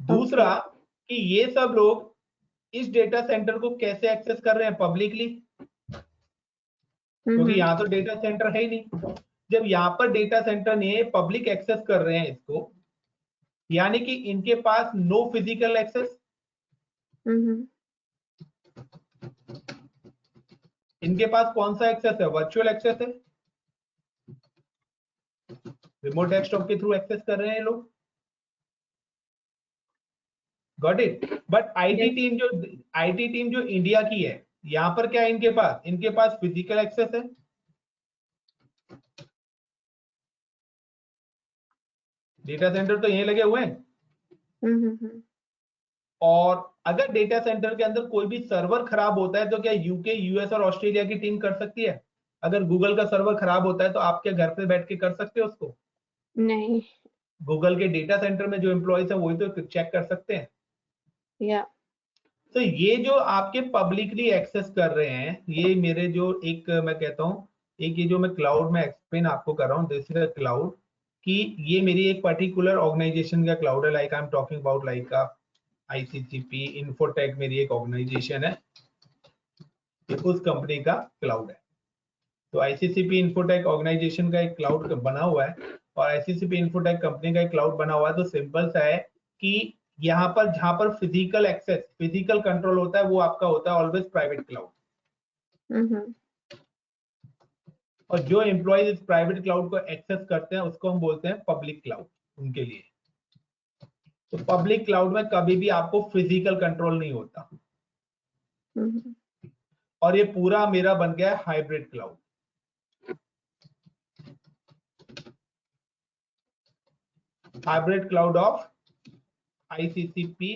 दूसरा कि ये सब लोग इस डेटा सेंटर को कैसे एक्सेस कर रहे हैं? पब्लिकली, क्योंकि यहाँ तो डेटा सेंटर है ही नहीं। जब यहाँ पर डेटा सेंटर ने पब्लिक एक्सेस कर रहे हैं इसको, यानी कि इनके पास नो फिजिकल एक्सेस, इनके पास कौन सा एक्सेस है? वर्चुअल एक्सेस है। रिमोट डेस्कटॉप के थ्रू एक्सेस कर रहे हैं लोग। Got it? But IT team जो इंडिया की है, यहां पर क्या है इनके पास? इनके पास फिजिकल एक्सेस है। डेटा सेंटर तो यहीं लगे हुए हैं। और अगर डेटा सेंटर के अंदर कोई भी सर्वर खराब होता है तो क्या यूके, यूएस और ऑस्ट्रेलिया की टीम कर सकती है? अगर गूगल का सर्वर खराब होता है तो आप क्या घर पे बैठ के कर सकते हो उसको? नहीं। गूगल के डेटा सेंटर में जो एम्प्लॉयज है वही तो चेक कर सकते हैं। या। तो ये जो आपके पब्लिकली एक्सेस कर रहे हैं, ये मेरे जो एक मैं कहता हूं, एक ये जो मैं क्लाउड में एक्सप्लेन आपको कर रहा हूं, दिस इज अ क्लाउड कि ये मेरी एक पर्टिकुलर ऑर्गेनाइजेशन का क्लाउड है, like I am talking about like ICCP infotech मेरी एक ऑर्गेनाइजेशन है, ये उस कंपनी का क्लाउड है। तो ICCP इन्फोटेक ऑर्गेनाइजेशन का एक क्लाउड बना हुआ है और ICCP इन्फोटेक कंपनी का एक क्लाउड बना हुआ है। तो सिंपल सा है कि यहाँ पर जहां पर फिजिकल एक्सेस, फिजिकल कंट्रोल होता है, वो आपका होता है ऑलवेज प्राइवेट क्लाउड। और जो एम्प्लॉइज इस प्राइवेट क्लाउड को एक्सेस करते हैं उसको हम बोलते हैं पब्लिक क्लाउड उनके लिए। तो पब्लिक क्लाउड में कभी भी आपको फिजिकल कंट्रोल नहीं होता। और ये पूरा मेरा बन गया है hybrid cloud. Hybrid cloud of ICCP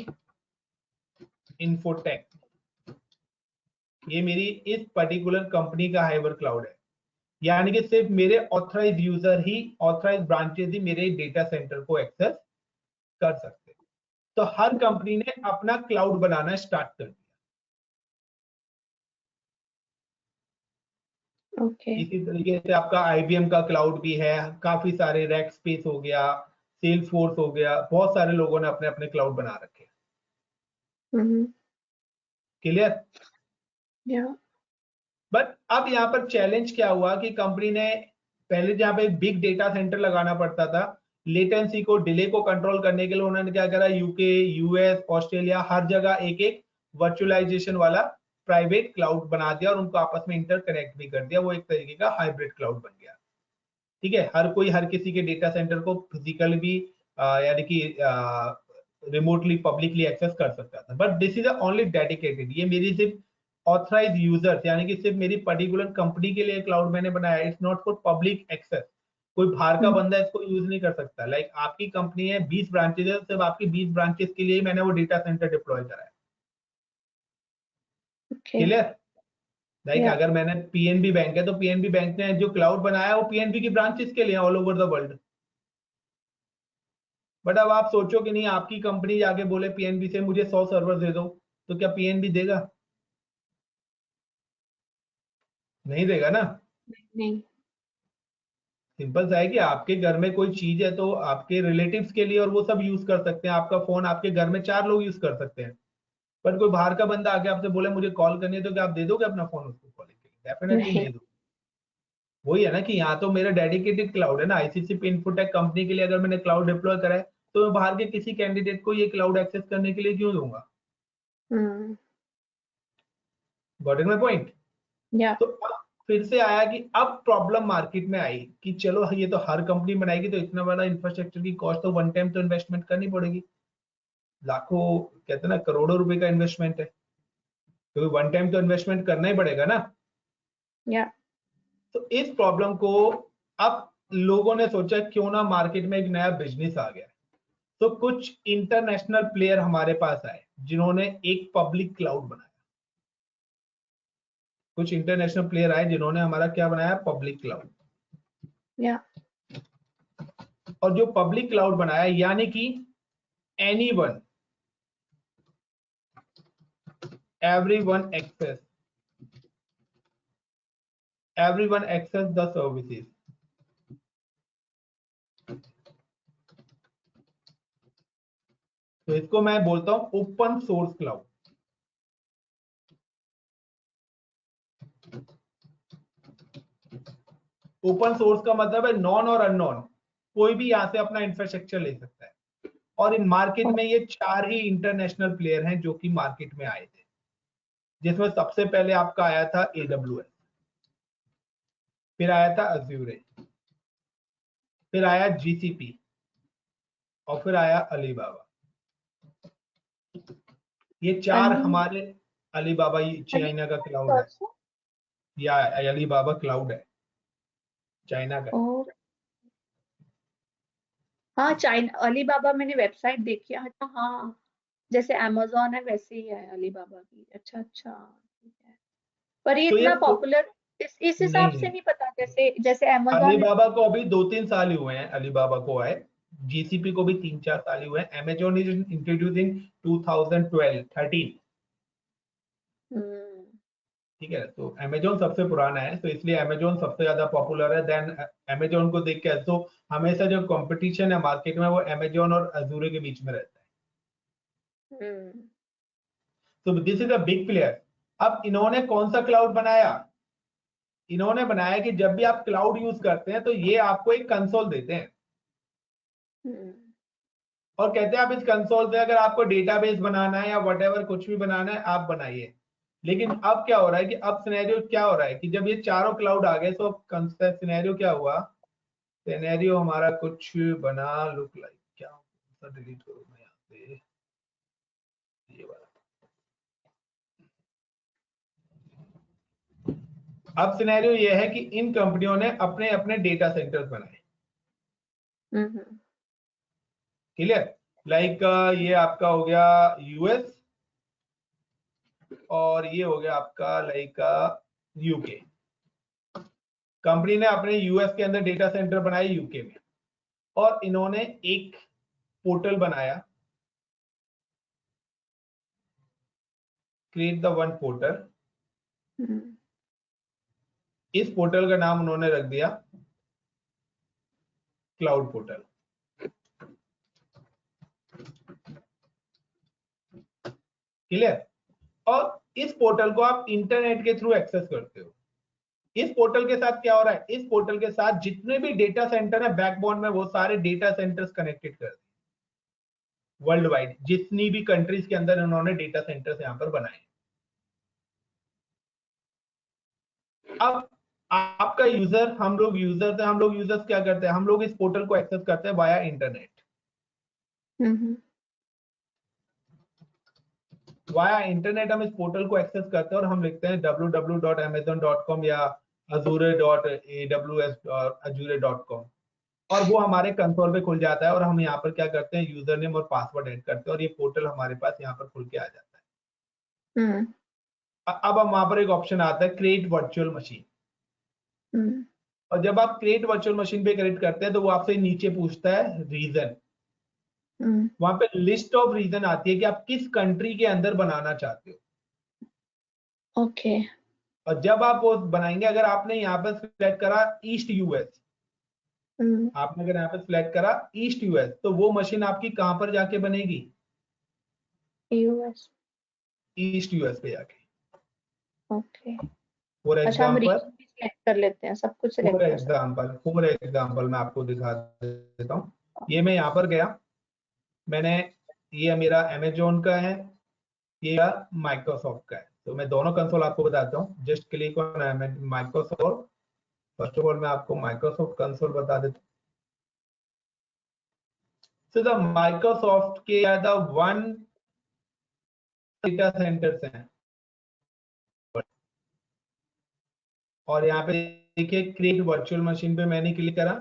infotech, ये मेरी इस पर्टिकुलर कंपनी का हाइब्रिड क्लाउड है। यानी कि सिर्फ मेरे ऑथराइज यूजर ही, ऑथराइज ब्रांचेस ही मेरे डेटा सेंटर को एक्सेस कर सकते हैं। तो हर कंपनी ने अपना क्लाउड बनाना स्टार्ट कर दिया। इसी तरीके से आपका IBM का क्लाउड भी है, काफी सारे रैक स्पेस हो गया, सेल्सफोर्स हो गया, बहुत सारे लोगों ने अपने अपने क्लाउड बना रखे। क्लियर? बट अब यहाँ पर चैलेंज क्या हुआ कि कंपनी ने पहले जहाँ पे बिग डेटा सेंटर लगाना पड़ता था, लेटेंसी को, डिले को कंट्रोल करने के लिए उन्होंने क्या करा, UK, US, ऑस्ट्रेलिया, हर जगह एक एक वर्चुअलाइजेशन वाला प्राइवेट क्लाउड बना दिया और उनको आपस में इंटरकनेक्ट भी कर दिया। वो एक तरीके का हाइब्रिड क्लाउड बन गया। ठीक है, हर कोई हर किसी के डेटा सेंटर को फिजिकली भी यानी कि रिमोटली पब्लिकली एक्सेस कर सकता था। But this is only dedicated, ये मेरी सिर्फ ऑथराइज यूजर्स यानी कि सिर्फ मेरी पर्टिकुलर कंपनी के लिए क्लाउड मैंने बनाया। It's not for public access, कोई बाहर का बंदा इसको यूज नहीं कर सकता। लाइक आपकी कंपनी है, 20 ब्रांचेस है, सिर्फ आपकी 20 ब्रांचेस के लिए मैंने वो डेटा सेंटर डिप्लॉय करा है। क्लियर? लाइक अगर मैंने PNB बैंक है तो PNB बैंक ने जो क्लाउड बनाया वो PNB की ब्रांचेस के लिए all over the world. But अब आप सोचो कि नहीं, आपकी कंपनी जाके बोले PNB से मुझे 100 सर्वर दे दो, तो क्या PNB देगा? नहीं देगा ना। नहीं। सिंपल सा है कि आपके घर में कोई चीज है तो आपके रिलेटिव्स के लिए और वो सब यूज कर सकते हैं। आपका फोन आपके घर में 4 लोग यूज कर सकते हैं। बट कोई बाहर का बंदा आके आपसे बोले मुझे कॉल करनी है, तो क्या आप दे दोगे अपना फोन उसको कॉलिंग के लिए? डेफिनेटली नहीं दो। वही है ना कि यहाँ तो मेरा डेडिकेटेड क्लाउड है ना, ICCP इन्फोटेक कंपनी के लिए अगर मैंने क्लाउड डिप्लॉय करा है तो मैं बाहर के किसी कैंडिडेट को ये क्लाउड एक्सेस करने के लिए क्यों दूंगा? Got it my point? तो अब फिर से आया कि अब प्रॉब्लम मार्केट में आई कि चलो ये तो हर कंपनी बनाएगी, तो इतना बड़ा इंफ्रास्ट्रक्चर की कॉस्ट तो वन टाइम तो इन्वेस्टमेंट करनी पड़ेगी। लाखों, कहते हैं ना, करोड़ों रुपए का इन्वेस्टमेंट है, क्योंकि वन टाइम तो इन्वेस्टमेंट करना ही पड़ेगा ना। तो इस प्रॉब्लम को अब लोगों ने सोचा क्यों ना मार्केट में एक नया बिजनेस आ गया। तो कुछ इंटरनेशनल प्लेयर हमारे पास आए जिन्होंने एक पब्लिक क्लाउड बनाया। कुछ इंटरनेशनल प्लेयर आए जिन्होंने हमारा क्या बनाया, पब्लिक क्लाउड। और जो पब्लिक क्लाउड बनाया यानी कि anyone, everyone access the services। तो इसको मैं बोलता हूं open source cloud. Open source का मतलब है नॉन और अननोन, कोई भी यहां से अपना इंफ्रास्ट्रक्चर ले सकता है। और इन मार्केट में ये 4 ही इंटरनेशनल प्लेयर हैं जो कि मार्केट में आए थे, जिसमें सबसे पहले आपका आया था AWS, फिर आया था अज्यूर, फिर आया GCP और फिर आया अलीबाबा। ये 4 हमारे, अलीबाबा चाइना का क्लाउड है, या अलीबाबा क्लाउड है चाइना का। हाँ, चाइना अलीबाबा मैंने वेबसाइट देखी है। अच्छा, हाँ, जैसे Amazon है वैसे ही है अलीबाबा की। अच्छा, ठीक है। पर ये तो इतना पॉपुलर इस हिसाब से नहीं पता, जैसे Amazon है। अलीबाबा को अभी 2-3 साल ही हुए हैं अलीबाबा को आए, GCP को भी 3-4 साल ही हुए हैं। Amazon इज इंट्रोड्यूस इन 2012-13। ठीक है। तो अमेजोन सबसे पुराना है, तो इसलिए अमेजोन सबसे ज्यादा पॉपुलर है। देन अमेजोन को देख के तो हमेशा जो कंपटीशन है मार्केट में वो अमेजोन और अजूरे के बीच में रहता है। तो this is a big player. अब इन्होंने कौन सा क्लाउड बनाया? इन्होंने बनाया कि जब भी आप क्लाउड यूज करते हैं तो ये आपको एक कंसोल देते हैं और कहते हैं आप इस कंसोल से अगर आपको डेटाबेस बनाना है या व्हाटएवर कुछ भी बनाना है आप बनाइए। लेकिन अब क्या हो रहा है कि अब सिनेरियो क्या हो रहा है कि जब ये चारों क्लाउड आ गए तो कंसेप्ट सिनेरियो क्या हुआ? सिनेरियो हमारा कुछ बना लुक लाइक क्या डिलीट करूं मैं यहाँ से ये वाला। अब सिनेरियो ये है कि इन कंपनियों ने अपने अपने डेटा सेंटर्स बनाए। क्लियर? लाइक ये आपका हो गया यूएस और ये हो गया आपका लाइक यूके। कंपनी ने अपने यूएस के अंदर डेटा सेंटर बनाए यूके में और इन्होंने एक पोर्टल बनाया, क्रिएट द वन पोर्टल। इस पोर्टल का नाम उन्होंने रख दिया क्लाउड पोर्टल। क्लियर? और इस पोर्टल को आप इंटरनेट के थ्रू एक्सेस करते हो। इस पोर्टल के साथ क्या हो रहा है? इस पोर्टल के साथ जितने भी डेटा सेंटर है बैकबोन में वो सारे डेटा सेंटर्स कनेक्टेड कर दिए वर्ल्ड वाइड। जितनी भी कंट्रीज के अंदर उन्होंने डेटा सेंटर्स यहां पर बनाए। अब आपका यूजर, हम लोग यूजर्स क्या करते हैं? हम लोग इस पोर्टल को एक्सेस करते हैं वाया इंटरनेट। वाया इंटरनेट हम इस पोर्टल को एक्सेस करते हैं और हम लिखते हैं www.amazon.com या azure.aws.azure.com और वो हमारे कंसोल पे खुल जाता है और हम यहाँ पर क्या करते हैं? यूजर नेम और पासवर्ड ऐड करते हैं और ये पोर्टल हमारे पास यहाँ पर खुल के आ जाता है। अब हम वहां पर एक ऑप्शन आता है क्रिएट वर्चुअल मशीन और जब आप क्रिएट वर्चुअल मशीन पे क्रिएट करते हैं तो वो आपसे नीचे पूछता है रीजन। वहां पे लिस्ट ऑफ रीजन आती है कि आप किस कंट्री के अंदर बनाना चाहते हो। ओके। और जब आप वो बनाएंगे, अगर आपने यहाँ पर सिलेक्ट करा ईस्ट यूएस, आपने अगर यहाँ पे सिलेक्ट करा ईस्ट यूएस तो वो मशीन आपकी कहां पर जाके बनेगी? यूएस, ईस्ट यूएस पे जाके। ओके। फॉर अच्छा, हम एग्जांपल रीजन भी सिलेक्ट कर लेते हैं, सब कुछ सिलेक्ट कर सकते फॉर एग्जांपल मैं आपको दिखा देता हूँ। ये मैं यहाँ पर गया, मैंने ये मेरा अमेजोन का है, ये माइक्रोसॉफ्ट का है। तो मैं दोनों कंसोल आपको बताता हूँ। Just click on Microsoft. First of all मैं आपको माइक्रोसॉफ्ट कंसोल बता देता हूँ। So the Microsoft के the one डेटा सेंटर्स हैं और यहाँ पे देखिए क्रिएट वर्चुअल मशीन पे मैंने क्लिक करा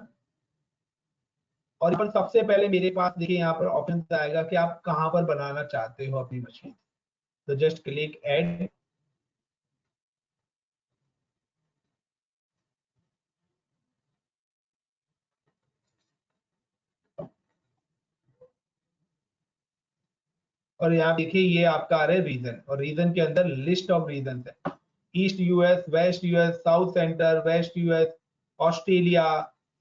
और यहाँ पर सबसे पहले मेरे पास देखिए यहाँ पर ऑप्शन आएगा कि आप कहाँ पर बनाना चाहते हो अपनी मशीन। तो जस्ट क्लिक ऐड। और यहाँ देखिए ये आपका आ रहा है रीजन और रीजन के अंदर लिस्ट ऑफ रीजन है। East US, west US, south center, west US, Australia,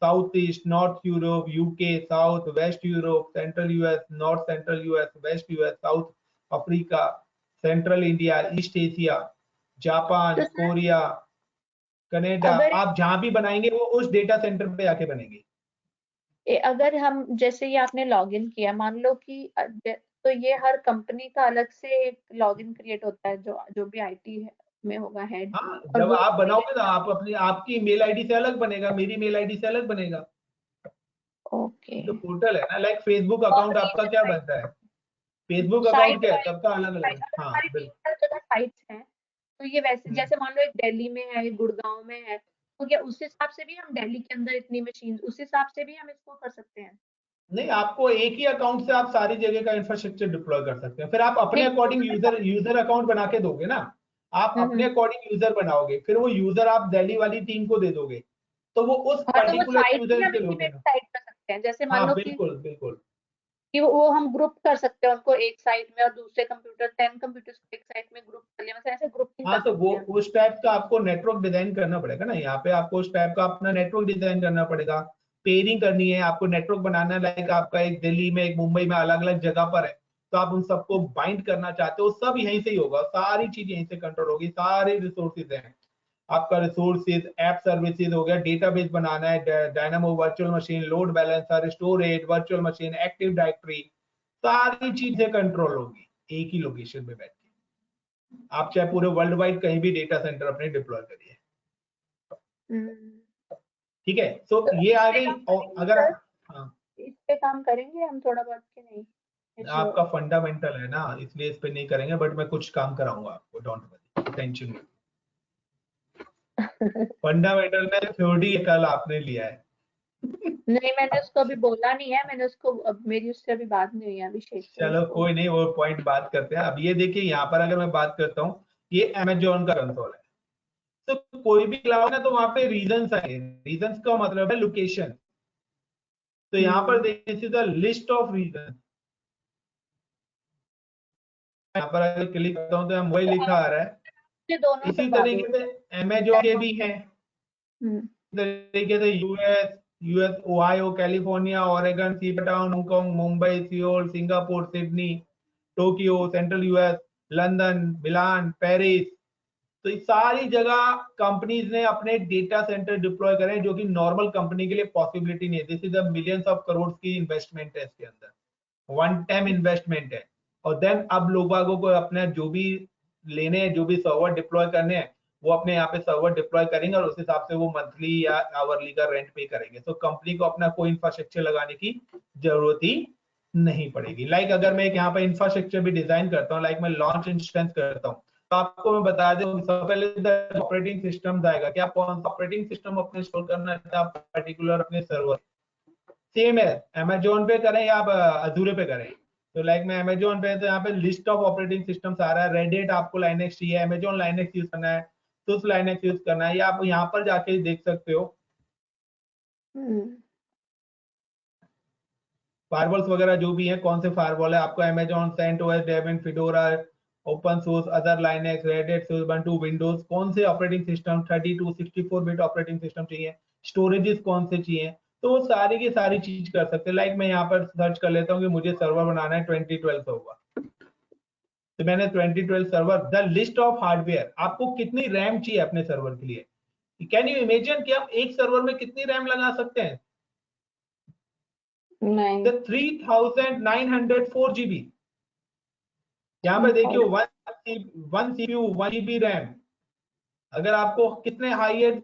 south east, north Europe, UK, south west Europe, central US, north central US, west US, South Africa, central India, east Asia, Japan, Korea, Canada. आप जहां भी बनाएंगे वो उस डेटा सेंटर पे आके बनेंगे। अगर हम जैसे ये आपने लॉगिन किया, मान लो कि तो ये हर कंपनी का अलग से एक लॉगिन क्रिएट होता है जो भी आईटी में होगा हेड। हाँ, जब आप बनाओगे तो आप अपनी आपकी मेल आईडी से अलग बनेगा, मेरी मेल आईडी से अलग बनेगा। ओके। तो पोर्टल है ना, लाइक फेसबुक अकाउंट आपका क्या बनता है? फेसबुक अकाउंट क्या है? सबका अलग अलग। हाँ बिल्कुल। साइट्स हैं तो ये वैसे जैसे मान लो एक दिल्ली में है, एक गुड़गांव में है, तो क्या उस हिसाब से भी हम दिल्ली के अंदर इतनी मशीन, उस हिसाब से भी हम इसको कर सकते हैं? नहीं, आपको एक ही अकाउंट से आप सारी जगह का इंफ्रास्ट्रक्चर डिप्लॉय कर सकते हैं। फिर आप अपने अकॉर्डिंग यूजर अकाउंट बना के दोगे ना, आप अपने अकॉर्डिंग यूजर बनाओगे, फिर वो यूजर आप दिल्ली वाली टीम को दे दोगे तो वो उस पर्टिकुलर यूजर के लोगे ना। साइट कर सकते हैं, जैसे मान हाँ लो बिल्कुल बिल्कुल। कि वो हम ग्रुप कर सकते हैं उनको एक साइड में, और दूसरे कंप्यूटर 10 कंप्यूटर्स को एक साइड में ग्रुप कर लिया, मतलब ऐसे ग्रुपिंग हाँ, कर तो सकते वो हैं। उस टाइप का आपको नेटवर्क डिजाइन करना पड़ेगा ना, यहाँ पे आपको उस टाइप का अपना नेटवर्क डिजाइन करना पड़ेगा, पेयरिंग करनी है आपको, नेटवर्क बनाना है। लाइक आपका एक दिल्ली में, एक मुंबई में, अलग अलग जगह पर है, तो आप उन सबको बाइंड करना चाहते हो, सब यहीं से ही होगा, सारी चीज यहीं से कंट्रोल होगी, सारे रिसोर्सेज हैं आपका, रिसोर्सेज, ऐप सर्विसेज हो गया, डेटाबेस बनाना है, dynamo virtual machine, load balancer, storage, virtual machine, active directory, सारी चीजें कंट्रोल होगी एक ही लोकेशन पे बैठ के। आप चाहे पूरे वर्ल्ड वाइड कहीं भी डेटा सेंटर अपने डिप्लॉय करिए, ठीक है। तो तो ये आ इस पे गई। काम और करेंगे अगर सर, हाँ, इस पे काम करेंगे हम थोड़ा बहुत कि नहीं? आपका फंडामेंटल है ना, इसलिए इस पे नहीं करेंगे, बट मैं कुछ काम कराऊंगा आपको, डोंट वरी, टेंशन नहीं। फंडामेंटल में थ्योरी कल आपने लिया है। नहीं, मैंने उसको अभी बोला नहीं है, मैंने उसको, अब मेरी उससे अभी बात नहीं हुई है अभिषेक से चलो उसको। कोई नहीं, वो पॉइंट बात करते हैं। अब ये देखिए, यहाँ पर अगर मैं बात करता हूँ, ये अमेजोन का कंसोल है, तो कोई भी क्लाउड है तो वहां पे रीजन है, रीजन का मतलब है लोकेशन। तो यहाँ पर देखिए द लिस्ट ऑफ रीजन, यहाँ पर अगर क्लिक करता हूँ तो यहाँ वही लिखा आ रहा है। ये दोनों इसी करवा दो। तरीके से अमेजोन के भी हैं, तरीके से यूएस, ओहायो, कैलिफोर्निया, ओरेगन, सीबटाउन, Hong Kong, Mumbai, Seoul, Singapore, Sydney, Tokyo, central US, London, Milan, Paris. तो ये सारी जगह कंपनीज ने अपने डेटा सेंटर डिप्लॉय करे, जो कि नॉर्मल कंपनी के लिए पॉसिबिलिटी नहीं है। This is a millions of crore की इन्वेस्टमेंट है इसके अंदर, वन टाइम इन्वेस्टमेंट है। और देन अब लोगों को अपने जो भी लेने हैं, जो भी सर्वर डिप्लॉय करने हैं, वो अपने यहाँ पे सर्वर डिप्लॉय करेंगे, और उस हिसाब से वो मंथली या आवरली का रेंट पे करेंगे। तो कंपनी को अपना कोई इंफ्रास्ट्रक्चर लगाने की जरूरत ही नहीं पड़ेगी। लाइक अगर मैं यहाँ पे इंफ्रास्ट्रक्चर भी डिजाइन करता हूँ, लाइक मैं लॉन्च इंस्टेंस करता हूँ, तो आपको मैं बता दूं, सबसे पहले ऑपरेटिंग सिस्टम आएगा कि आप कौन सा ऑपरेटिंग सिस्टम अपने इंस्टॉल करना चाहते हैं, आप पर्टिकुलर अपने सर्वर। सेम है, अमेजोन पे करें या आप अजूरे पे करें। तो लाइक मैं अमेजोन पे, तो यहाँ पे लिस्ट ऑफ ऑपरेटिंग सिस्टम आ रहा है, रेडिट आपको लाइनेक्स चाहिए, अमेजोन लाइनेक्स यूज करना है, सुस लाइनेक्स यूज करना है, या आप यहाँ पर जाके देख सकते हो फायरवॉल्स वगैरह जो भी है, कौन से फायरवॉल है आपको, Amazon, CentOS, Debian, Fedora, open source, other Linux, Red Hat, Ubuntu, Windows, कौन से operating system, 32 64 bit operating system चाहिए, स्टोरेजेस कौन से चाहिए, तो वो सारी की सारी चीज कर सकते हैं। लाइक मैं यहाँ पर सर्च कर लेता हूँ कि मुझे सर्वर बनाना है 2012 सर्वर, तो मैंने 2012 server, the list of hardware, आपको कितनी रैम चाहिए अपने सर्वर के लिए। कैन यू इमेजिन कि हम एक सर्वर में कितनी रैम लगा सकते हैं? नहीं। 3904 जीबी। यहाँ पे देखिए, वन सीपीयू, 1 GB रैम। अगर आपको कितने हायर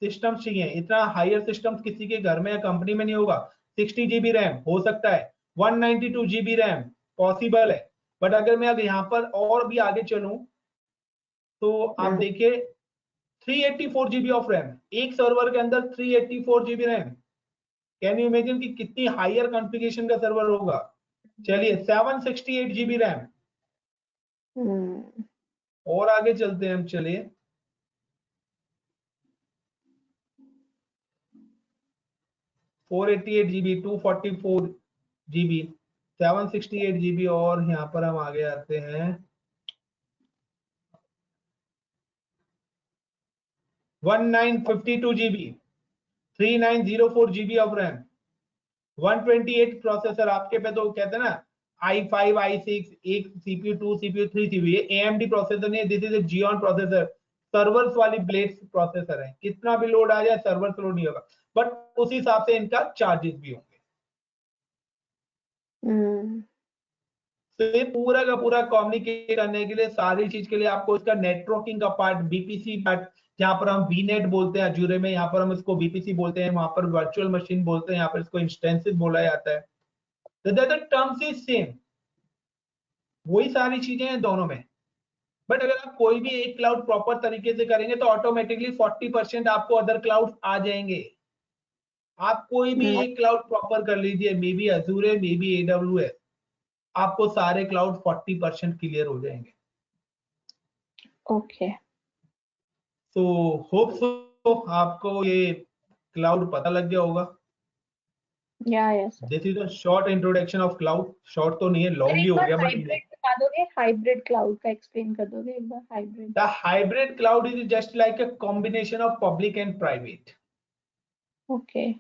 सिस्टम चाहिए, इतना हायर सिस्टम किसी के घर में या कंपनी में नहीं होगा। 60 GB रैम हो सकता है, 192 GB रैम पॉसिबल है। बट अगर मैं अगर यहाँ पर और भी आगे चलूं, तो आप देखिए 384 GB ऑफ रैम, एक सर्वर के अंदर 384 GB RAM. Can you imagine कि कितनी हायर कॉन्फ़िगरेशन का सर्वर होगा। चलिए 768 GB रैम, और आगे चलते हैं हम, चलिए 488 GB, 244 GB, 768 GB, और यहाँ पर हम आगे आते हैं 1952 GB, 3904 GB of RAM, 128 processor आपके पे। तो कहते हैं ना i5 i6, एक CPU, 2 CPU, 3 CPU, ये AMD प्रोसेसर नहीं है, this is a Xeon processor, servers वाली ब्लेड्स प्रोसेसर है। कितना भी लोड आ जाए सर्वर से लोड नहीं होगा, बट उस हिसाब से इनका चार्जेस भी होंगे। तो ये पूरा का पूरा कम्युनिकेट करने के लिए, सारी चीज के लिए आपको इसका नेटवर्किंग का पार्ट, बीपीसी पार्ट, जहां पर हम वीनेट बोलते हैं अजूरे में, यहाँ पर हम इसको बीपीसी बोलते हैं, वहां पर वर्चुअल मशीन बोलते हैं, यहाँ पर इसको इंस्टेंसिव बोला जाता है। तो द टर्म्स इज सेम, वही सारी चीजें हैं दोनों में। बट अगर आप कोई भी एक क्लाउड प्रॉपर तरीके से करेंगे, तो ऑटोमेटिकली 40% आपको अदर क्लाउड आ जाएंगे। आप कोई भी एक क्लाउड प्रॉपर कर लीजिए, may be अजूरे, may be AWS, आपको सारे क्लाउड 40% क्लियर हो जाएंगे। ओके। तो होप सो आपको ये क्लाउड पता लग गया होगा। Yes. This is a short introduction of cloud. Short तो नहीं है, लॉन्ग ही हो गया, बट हाइब्रिड बता दोगे, हाइब्रिड क्लाउड का एक्सप्लेन कर दोगे एक बार? Hybrid, the hybrid cloud is just like a combination of public and private. Okay.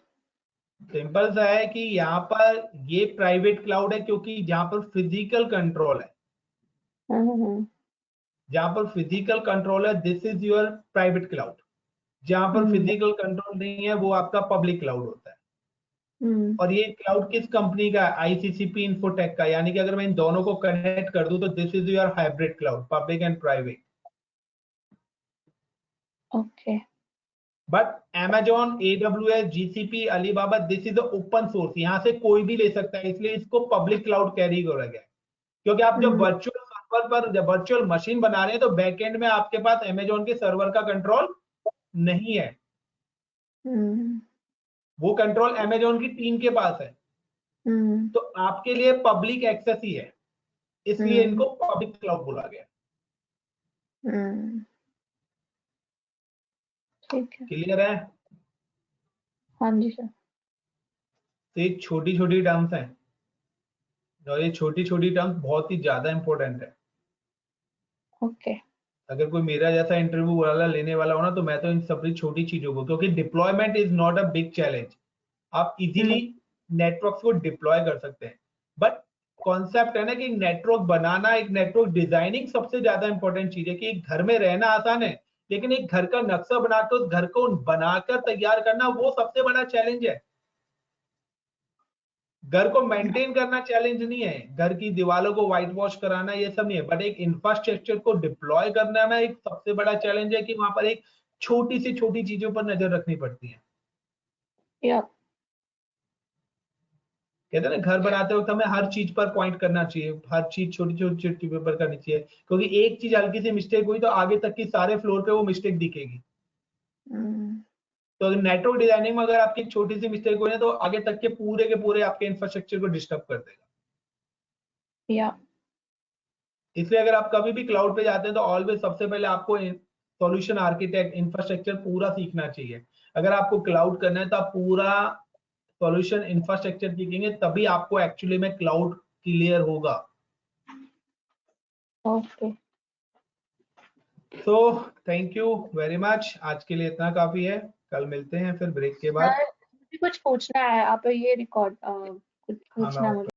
Simple सा है कि यहाँ पर ये प्राइवेट क्लाउड है क्योंकि जहाँ पर फिजिकल कंट्रोल है, जहाँ पर फिजिकल कंट्रोल है, this is your private cloud. जहाँ पर फिजिकल कंट्रोल नहीं है वो आपका पब्लिक क्लाउड होता है। और ये क्लाउड किस कंपनी का है? आईसीसीपी इन्फोटेक का। यानी कि अगर मैं इन दोनों को कनेक्ट कर दूं तो this is your hybrid cloud, public and private. Okay. But Amazon, AWS, GCP, Alibaba, this is open source, यहाँ से कोई भी ले सकता है, इसलिए इसको पब्लिक क्लाउड कैरी करा गया है। क्योंकि आप जब वर्चुअल सर्वर पर, जब वर्चुअल मशीन बना रहे हैं तो बैकएंड में आपके पास Amazon के सर्वर का कंट्रोल नहीं है, वो कंट्रोल Amazon की टीम के पास है। तो आपके लिए पब्लिक एक्सेस ही है, इसलिए इनको पब्लिक क्लाउड बोला गया। ठीक है। क्लियर है? हाँ जी सर। तो ये छोटी छोटी टर्म्स हैं, और ये छोटी छोटी टर्म्स बहुत ही ज्यादा इंपॉर्टेंट है। ओके। अगर कोई मेरा जैसा इंटरव्यू वाला लेने वाला हो ना, तो मैं तो इन सभी छोटी चीजों को, क्योंकि deployment is not a big challenge, आप इजीली नेटवर्क को डिप्लॉय कर सकते हैं। बट कॉन्सेप्ट है ना कि नेटवर्क बनाना, एक नेटवर्क डिजाइनिंग सबसे ज्यादा इंपॉर्टेंट चीज है। कि एक घर में रहना आसान है, लेकिन एक घर का नक्शा बनाकर उस घर को बनाकर तैयार करना वो सबसे बड़ा चैलेंज है। घर को मेंटेन करना चैलेंज नहीं है, घर की दीवारों को व्हाइट वॉश कराना ये सब नहीं है, बट एक इंफ्रास्ट्रक्चर को डिप्लॉय करना में एक सबसे बड़ा चैलेंज है कि वहां पर एक छोटी से छोटी चीजों पर नजर रखनी पड़ती है। कहते हैं ना, घर बनाते वक्त हमें हर चीज पर पॉइंट करना चाहिए, हर चीज छोटी छोटी चीजों पर करनी चाहिए, क्योंकि एक चीज हल्की सी मिस्टेक हुई तो आगे तक की सारे फ्लोर पे वो मिस्टेक दिखेगी। तो नेटवर्क डिजाइनिंग में अगर आपकी छोटी सी मिस्टेक हुई है तो आगे तक के पूरे आपके इंफ्रास्ट्रक्चर को डिस्टर्ब कर देगा। इसलिए अगर आप कभी भी क्लाउड पे जाते हैं तो ऑलवेज सबसे पहले आपको सॉल्यूशन आर्किटेक्ट, इंफ्रास्ट्रक्चर पूरा सीखना चाहिए। अगर आपको क्लाउड करना है तो आप पूरा सॉल्यूशन इंफ्रास्ट्रक्चर सीखेंगे, तभी आपको एक्चुअली में क्लाउड क्लियर होगा। Okay. So thank you very much, आज के लिए इतना काफी है। कल मिलते हैं फिर ब्रेक के बाद। मुझे कुछ पूछना है, आप ये रिकॉर्ड कुछ पूछना है मुझे।